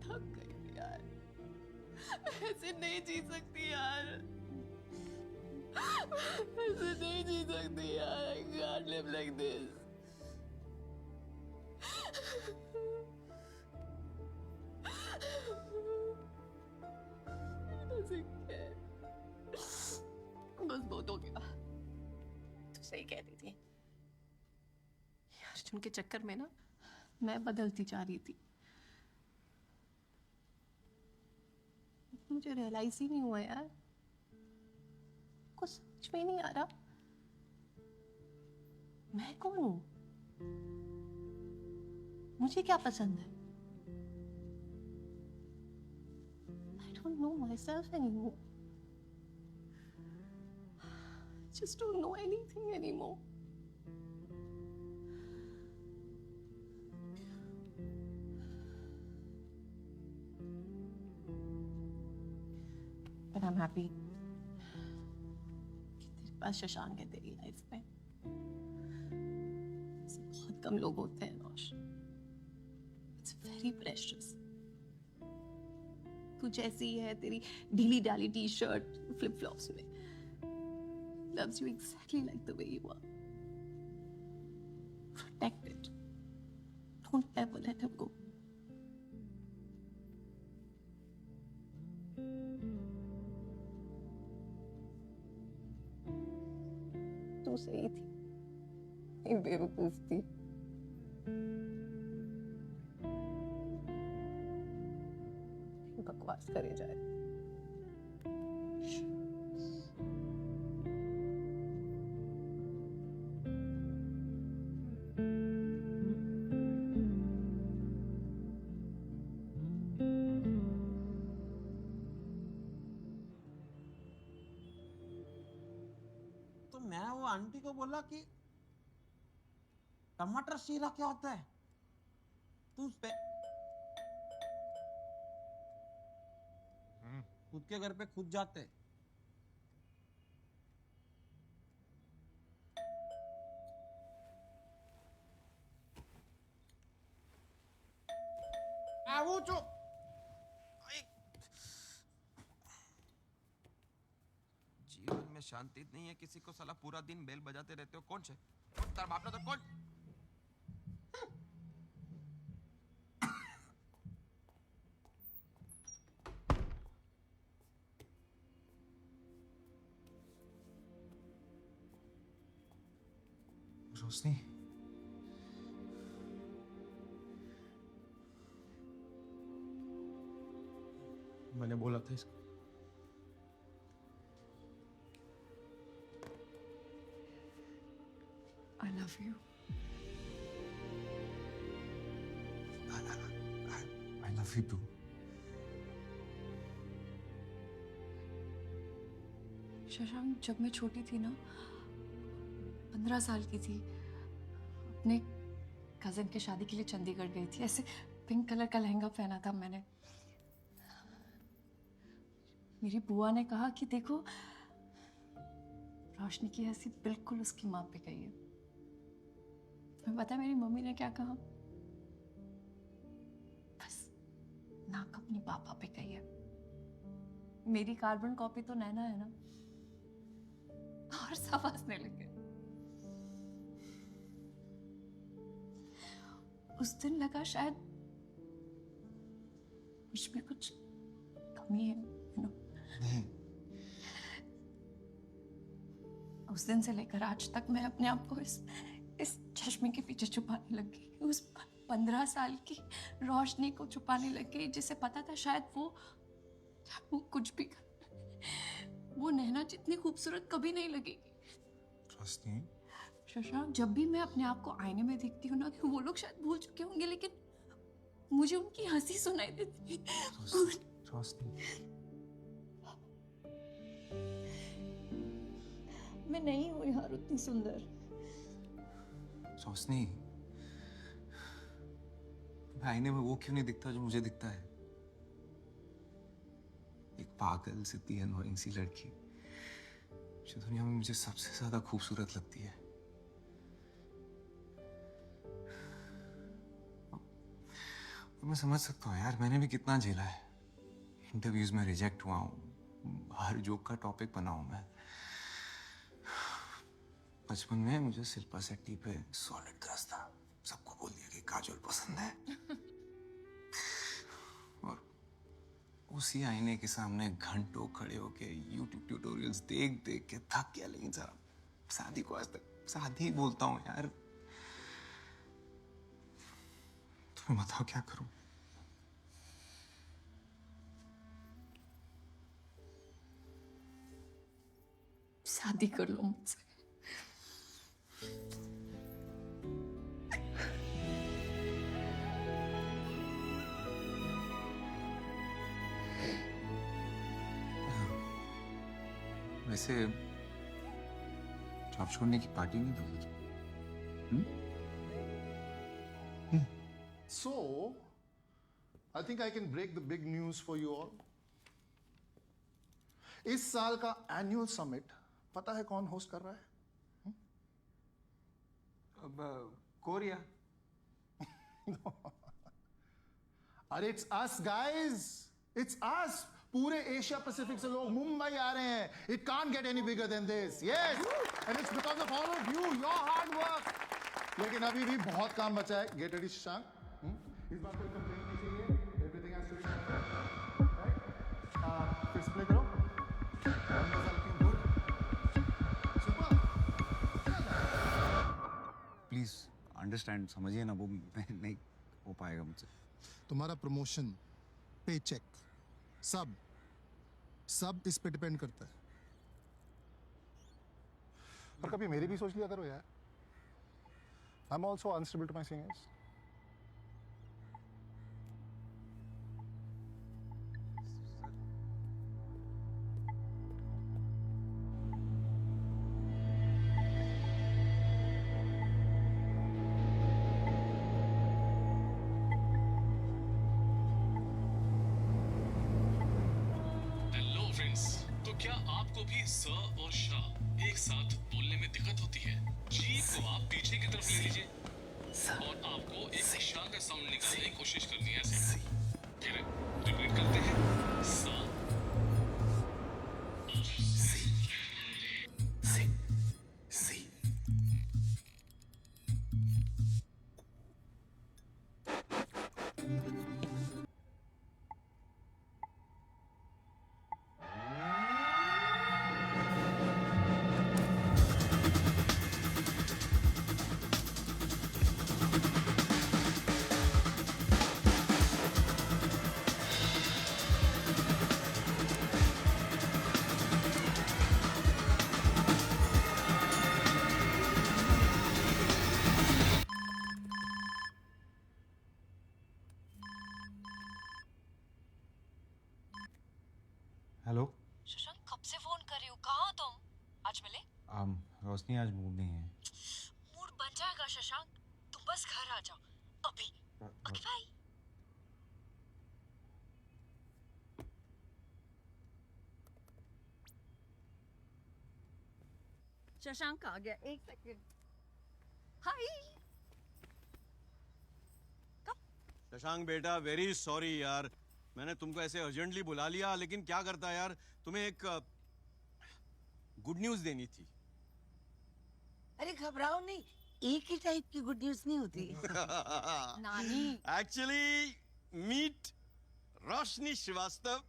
थक गई यार, मैं ऐसे नहीं जी सकती यार, ऐसे नहीं जी सकती यार। I can't live like this. बस बहुत हो गया। तू सही कहती थी, अर्जुन के चक्कर में ना मैं बदलती जा रही थी। मुझे रियलाइज ही नहीं हुआ यार, कुछ समझ में नहीं आ रहा मैं कौन हूं, मुझे क्या पसंद है। I don't know myself anymore. Just don't know anything anymore. But I'm happy कि तेरे पास शशांक है तेरी लाइफ में। ऐसे बहुत कम लोग होते हैं रोश। It's very precious. तू जैसी है, तेरी ढीली डाली टी शर्ट, फ्लिप फ्लॉप्स में, loves you exactly like the way you are. Protect it. Don't ever let him go. तू सही थी, एक बेवकूफ थी। बकवास करे जाए। तो मैं वो आंटी को बोला कि टमाटर शीरा क्या होता है, तू उस पे खुद के घर पे खुद जाते। वो जो जीवन में शांति नहीं है किसी को, साला पूरा दिन बेल बजाते रहते हो। कौन से तार बाप ने तो कौन रोशनी, मैंने बोला था इसको। I love you. I love you too. Shashank, जब मैं छोटी थी ना, 15 साल की थी, अपने कजिन के शादी के लिए चंडीगढ़ गई थी। ऐसे पिंक कलर का लहंगा पहना था मैंने। मेरी बुआ ने कहा कि देखो, रोशनी की हंसी बिल्कुल उसकी माँ पे गई है। तुम्हें पता है मेरी मम्मी ने क्या कहा? बस नाक अपनी पापा पे गई है। मेरी कार्बन कॉपी तो नैना है ना, और सब हंसने लगे। उस दिन लगा शायद मुझ में कुछ आदमी है, you know. उस दिन से लेकर आज तक मैं अपने आप को इस चश्मे के पीछे छुपाने लग गई, उस 15 साल की रोशनी को छुपाने लग गई, जिसे पता था शायद वो कुछ भी कर, वो नैना जितनी खूबसूरत कभी नहीं लगेगी। रोशनी, शशांक, जब भी मैं अपने आप को आईने में देखती हूँ ना, तो वो लोग शायद भूल चुके होंगे, लेकिन मुझे उनकी हंसी सुनाई देती है। रोशनी, मैं नहीं हूँ यार उतनी सुंदर। रोशनी, आईने में वो क्यों नहीं दिखता जो मुझे दिखता है? एक पागल सी अनोइंग सी लड़की जो दुनिया में मुझे सबसे ज्यादा खूबसूरत लगती है। मैं समझ सकता हूँ यार, मैंने भी कितना झेला है। इंटरव्यूज में रिजेक्ट हुआ हूँ, हर जोक का टॉपिक बना हूं मैं। बचपन में मुझे शिल्पा शेट्टी पे सॉलिड क्रश था, सबको बोल दिया कि काजोल पसंद है। और उसी आईने के सामने घंटों खड़े होके YouTube ट्यूटोरियल्स देख देख के थक गया। लेकिन जरा शादी को आज तक शादी ही बोलता हूँ यार। तुम्हें बताओ क्या करूं? शादी कर लो मुझसे। वैसे जॉब छोड़ने की पार्टी नहीं दोगे? So, I think I can break the big news for you all. इस साल का एनुअल समिट पता है कौन होस्ट कर रहा है? अब कोरिया। अरे it's us guys, it's us. पूरे एशिया पैसिफिक से लोग मुंबई आ रहे हैं। It can't get any bigger than this. Yes, and it's because of all of you, your hard work. लेकिन अभी भी बहुत काम बचा है। Get ready Shashank. इस बात कोई कंप्लेन नहीं चाहिए। Everything has to be perfect, right? फिर प्ले करो। प्लीज अंडरस्टैंड, समझिए ना, वो नहीं हो पाएगा मुझसे। तुम्हारा प्रमोशन, पे चेक, सब इस पे डिपेंड करता है। और कभी मेरी भी सोच लिया करो यार। I am also unstable to my seniors. तो क्या आपको भी स और श एक साथ बोलने में दिक्कत होती है? जीभ को आप पीछे की तरफ ले लीजिए और आपको एक श का साउंड निकालने की कोशिश करनी है। ऐसे फिर रिपीट करते हैं। स हेलो शशांक, कब से फोन कर रही हूँ, कहाँ हो तुम? आज मिले? रोशनी, आज मूड नहीं है। मूड बन जाएगा शशांक, तुम बस घर आ जाओ अभी। Okay bye. शशांक आ गया, एक सेकंड। हाय। शशांक बेटा, वेरी सॉरी यार, मैंने तुमको ऐसे अर्जेंटली बुला लिया, लेकिन क्या करता यार, तुम्हें एक गुड न्यूज देनी थी। अरे घबराओ नहीं, एक ही टाइप की गुड न्यूज नहीं होती। नानी, actually meet Roshni Srivastava,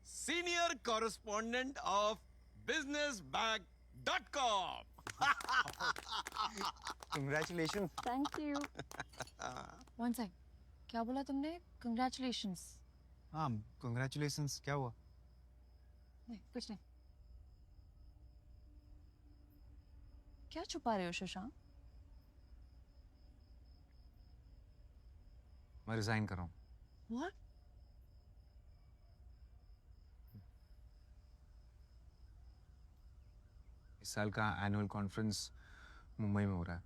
senior correspondent of businessbag.com. Congratulations. Thank you. One sec, क्या बोला तुमने? कंग्रेचुलेशंस। हाँ, congratulations. क्या हुआ? नहीं, कुछ नहीं। क्या छुपा रहे हो शशांक? मैं रिजाइन कर रहा हूँ। What? इस साल का एनुअल कॉन्फ्रेंस मुंबई में हो रहा है।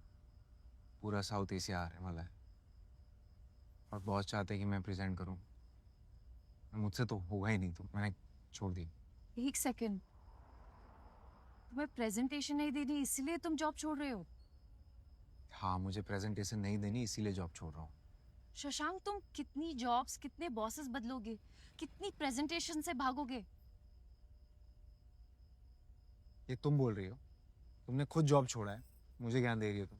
पूरा साउथ एशिया आने वाला है और बहुत चाहते हैं कि मैं प्रेजेंट करूं। मुझसे तो होगा ही नहीं, तो मैंने छोड़ दी। एक सेकंड, तुम्हें प्रेजेंटेशन नहीं देनी इसलिए तुम जॉब छोड़ रहे हो? हाँ, मुझे प्रेजेंटेशन नहीं देनी इसीलिए जॉब छोड़ रहा हूँ। शशांक, तुम कितनी जॉब्स, कितने बॉसेस बदलोगे, कितनी प्रेजेंटेशन से भागोगे? ये तुम बोल रही हो? तुमने खुद जॉब छोड़ा है, मुझे ज्ञान दे रही हो तुम?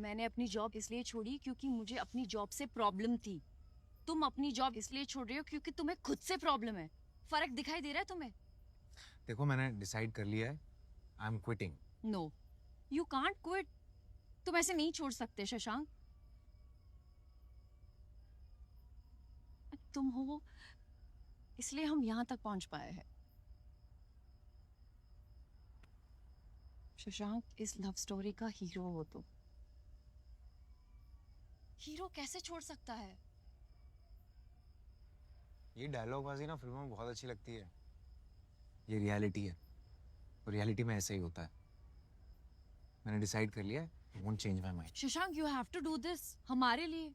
मैंने अपनी जॉब इसलिए छोड़ी क्योंकि मुझे अपनी जॉब से प्रॉब्लम थी। तुम अपनी जॉब इसलिए छोड़ रहे हो क्योंकि तुम्हें खुद से प्रॉब्लम है। फर्क दिखाई दे रहा है तुम्हें? देखो, मैंने डिसाइड कर लिया है, I am quitting. No, you can't quit. तुम ऐसे नहीं छोड़ सकते शशांक। तुम हो इसलिए हम यहाँ तक पहुंच पाए हैं। शशांक, इस लव स्टोरी का हीरो हो तुम। हीरो कैसे छोड़ सकता है? ये डायलॉग बाजी ना फिल्मों में बहुत अच्छी लगती है। ये रियलिटी है और रियलिटी में ऐसे ही होता है। मैंने डिसाइड कर लिया है, won't change my mind. Shashank, you have to do this हमारे लिए।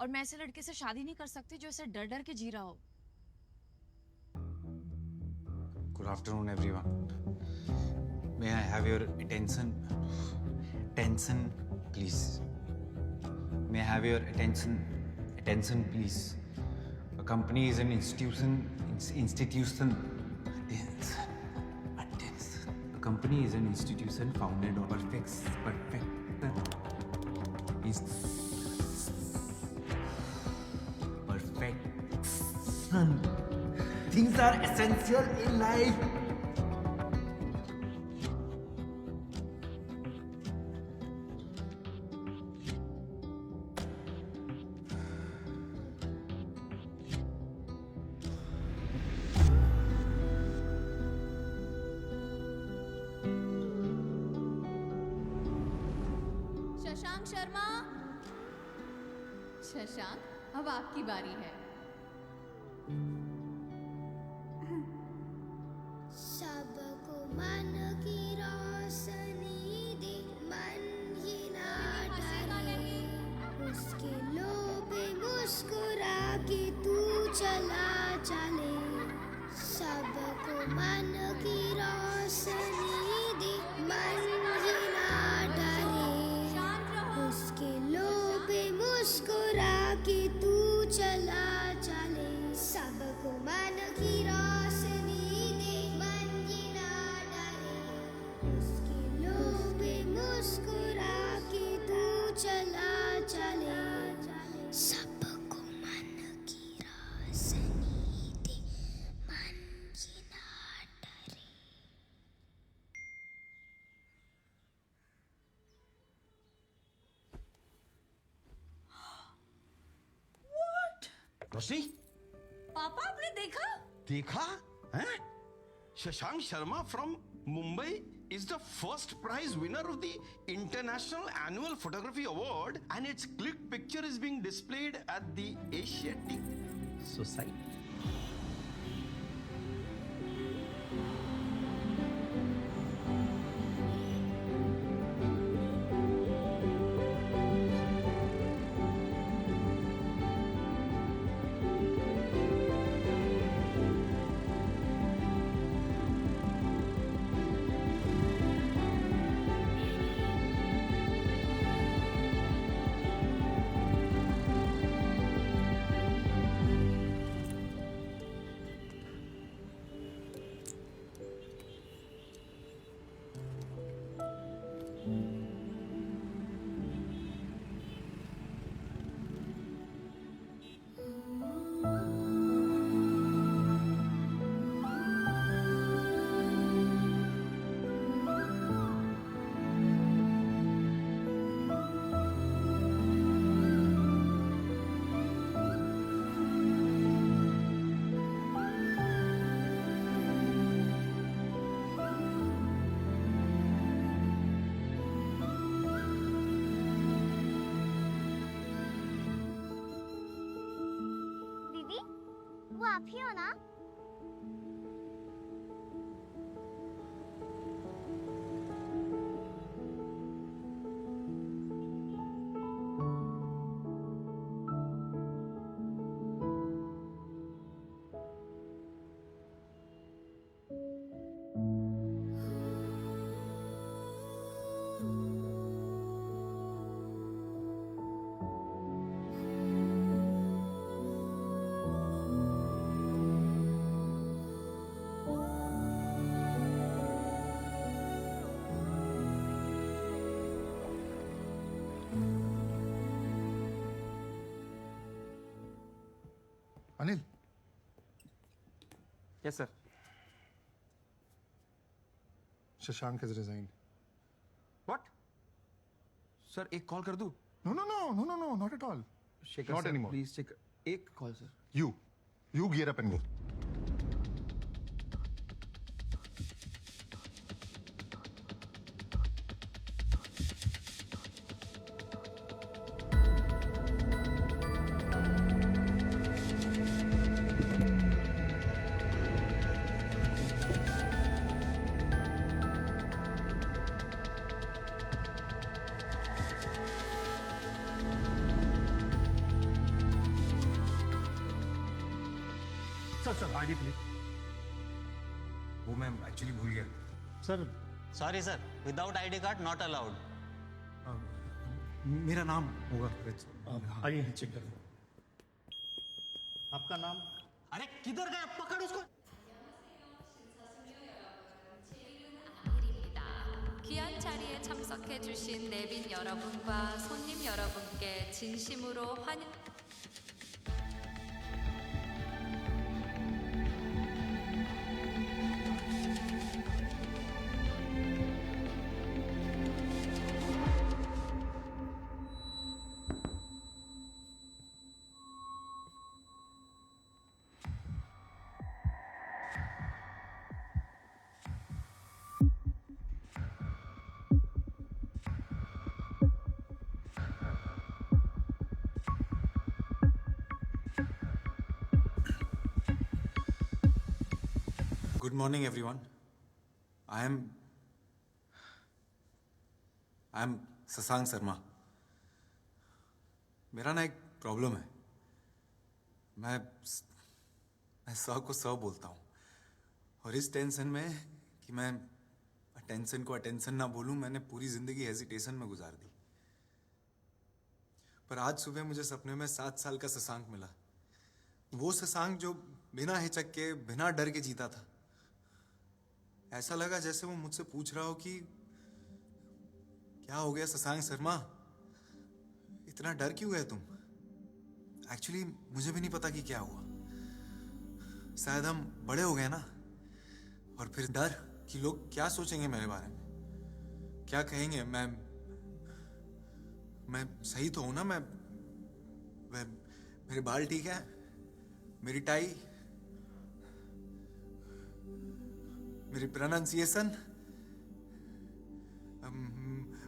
और मैं ऐसे लड़के से शादी नहीं कर सकती जो ऐसे डर डर के जी रहा हो। Good afternoon, everyone. May I have your attention? Attention, please. May I have your attention? Attention, please. A company is an institution. Attention. A company is an institution founded on perfection. Things are essential in life. Shashank Sharma, Shashank, अब आपकी बारी है। सबको मन की रोशनी दे, मन ही ना डरे, उसके लोभे मुस्कुरा के तू चला चले। सबको मन की रोशनी दे, मन ही ना डरे, उसके लोभे मुस्कुरा के तू चला चले। सबको मन की रोशनी दे, मन ही ना डरे, उसके लोभे मुस्कुरा के तू चला चले। सबको मन की रोशनी दे, मन ही ना डरे। रोशनी, पापा, आपने देखा? देखा हैं? Shashank Sharma from Mumbai is the first prize winner of the International Annual Photography Award, and its click picture is being displayed at the Asiatic Society. आप ही हो ना? Anil, yes sir. Shashank has resigned. What? Sir एक कॉल कर दूं? No, no, no, no, no, no, not at all. Shekhar Not sir, anymore. Please Shekhar, एक call sir. You gear up and go. Sir ID please. वो मैं actually भूल गया sir. Sorry sir, without ID card not allowed. मेरा नाम होगा। आइए check कर। आपका नाम? अरे किधर गए, पकड़ उसको। 귀한 자리에 참석해주신 내빈 여러분과 손님 여러분께 진심으로 환영. Good morning, everyone. I am Shashank Sharma. मेरा ना एक प्रॉब्लम है। मैं सौ को सौ बोलता हूँ और इस टेंशन में कि मैं अटेंशन को अटेंशन ना बोलूँ, मैंने पूरी जिंदगी हेजिटेशन में गुजार दी। पर आज सुबह मुझे सपने में 7 साल का शशांक मिला। वो शशांक जो बिना हिचक के, बिना डर के जीता था। ऐसा लगा जैसे वो मुझसे पूछ रहा हो कि क्या हो गया शशांक शर्मा, इतना डर क्यों गए तुम? एक्चुअली मुझे भी नहीं पता कि क्या हुआ। शायद हम बड़े हो गए ना, और फिर डर कि लोग क्या सोचेंगे मेरे बारे में, क्या कहेंगे। मैं सही तो हूं ना? मैं मेरे बाल ठीक है, मेरी टाई, मेरी प्रोनाउंसिएशन,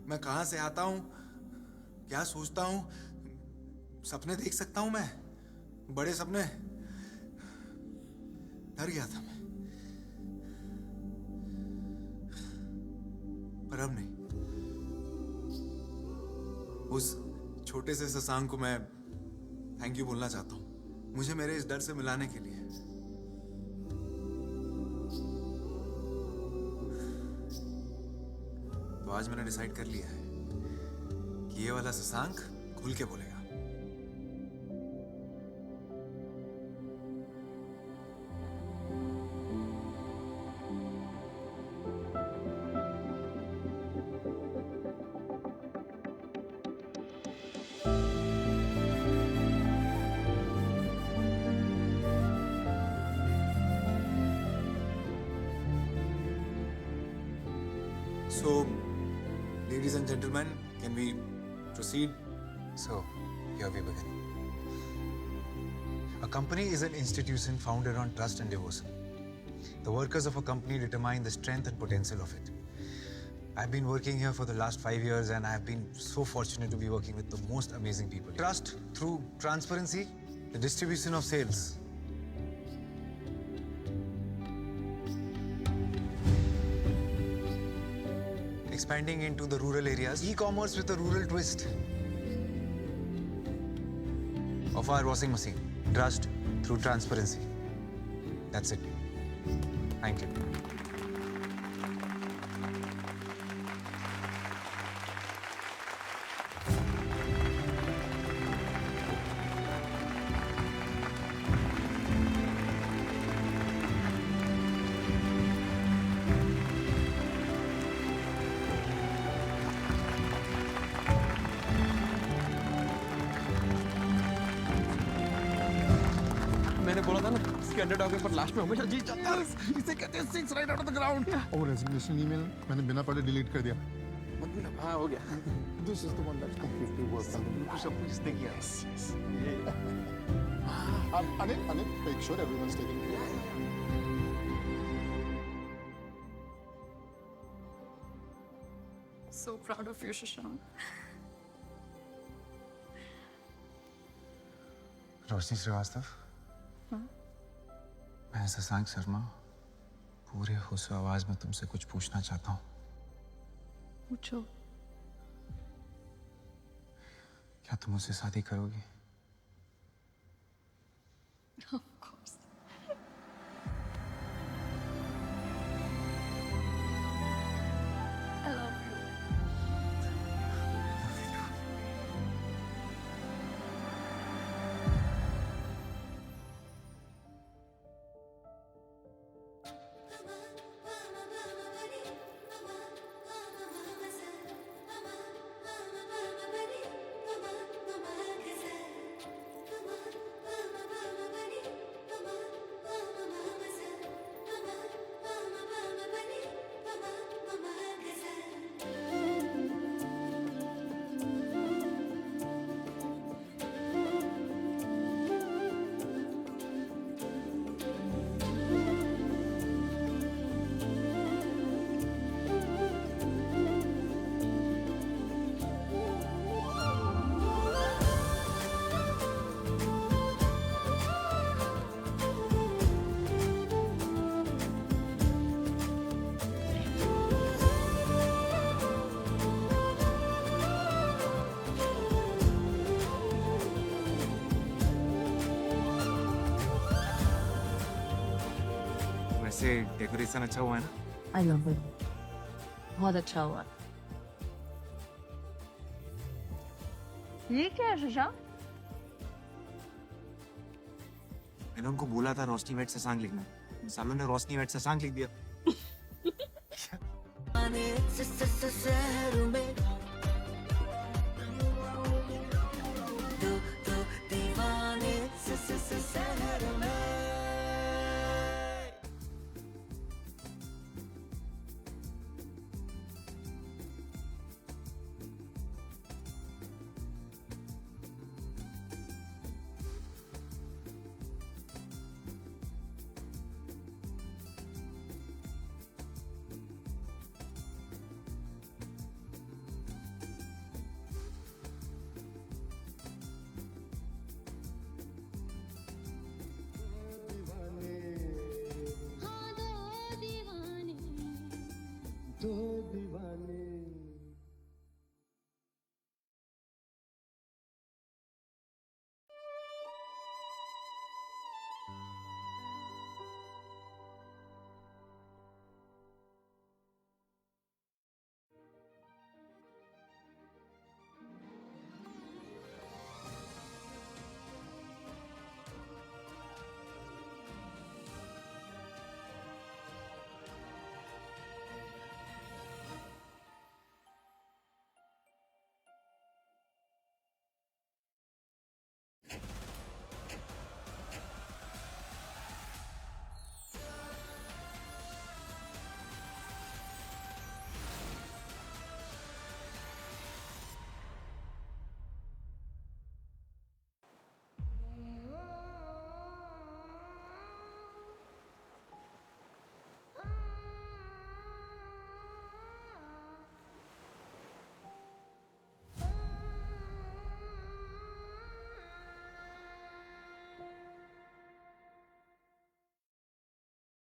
मैं कहाँ से आता हूँ, क्या सोचता हूँ, सपने देख सकता हूँ मैं, बड़े सपने। डर गया था मैं, पर अब नहीं। उस छोटे से शशांक को मैं थैंक यू बोलना चाहता हूँ, मुझे मेरे इस डर से मिलाने के लिए। तो आज मैंने डिसाइड कर लिया है कि ये वाला शशांक खुल के बोलेगा। So, ladies and gentlemen, can we proceed? So, here we begin. A company is an institution founded on trust and devotion. The workers of a company determine the strength and potential of it. I've been working here for the last 5 years and I've been so fortunate to be working with the most amazing people. Trust through transparency, the distribution of sales, expanding into the rural areas, e-commerce with a rural twist. Of our washing machine, trust through transparency. That's it. Thank you. मैंने बोला था ना इसके underdog पर last में हमेशा जीत जाता है। इसे कहते हैं six right out of the ground. और रेजिग्नेशन ईमेल मैंने बिना पढ़े डिलीट कर दिया। मतलब हाँ हो गया। This is the one that completely works. सब कुछ इसने किया। Anil make sure everyone's taking care. So proud of you, Shashank. रोशनी श्रीवास्तव, मैं शशांक शर्मा पूरे होश आवाज में तुमसे कुछ पूछना चाहता हूँ। पूछो। क्या तुम मुझसे शादी करोगी? Of course. I love you. वैसे डेकोरेशन अच्छा हुआ है ना? I love it. बहुत अच्छा हुआ। ये क्या है शशांक? मैंने उनको बोला था रोशनी वेट शशांक लिखना, सालों ने रोशनी वेट शशांक लिख दिया। दो दीवाने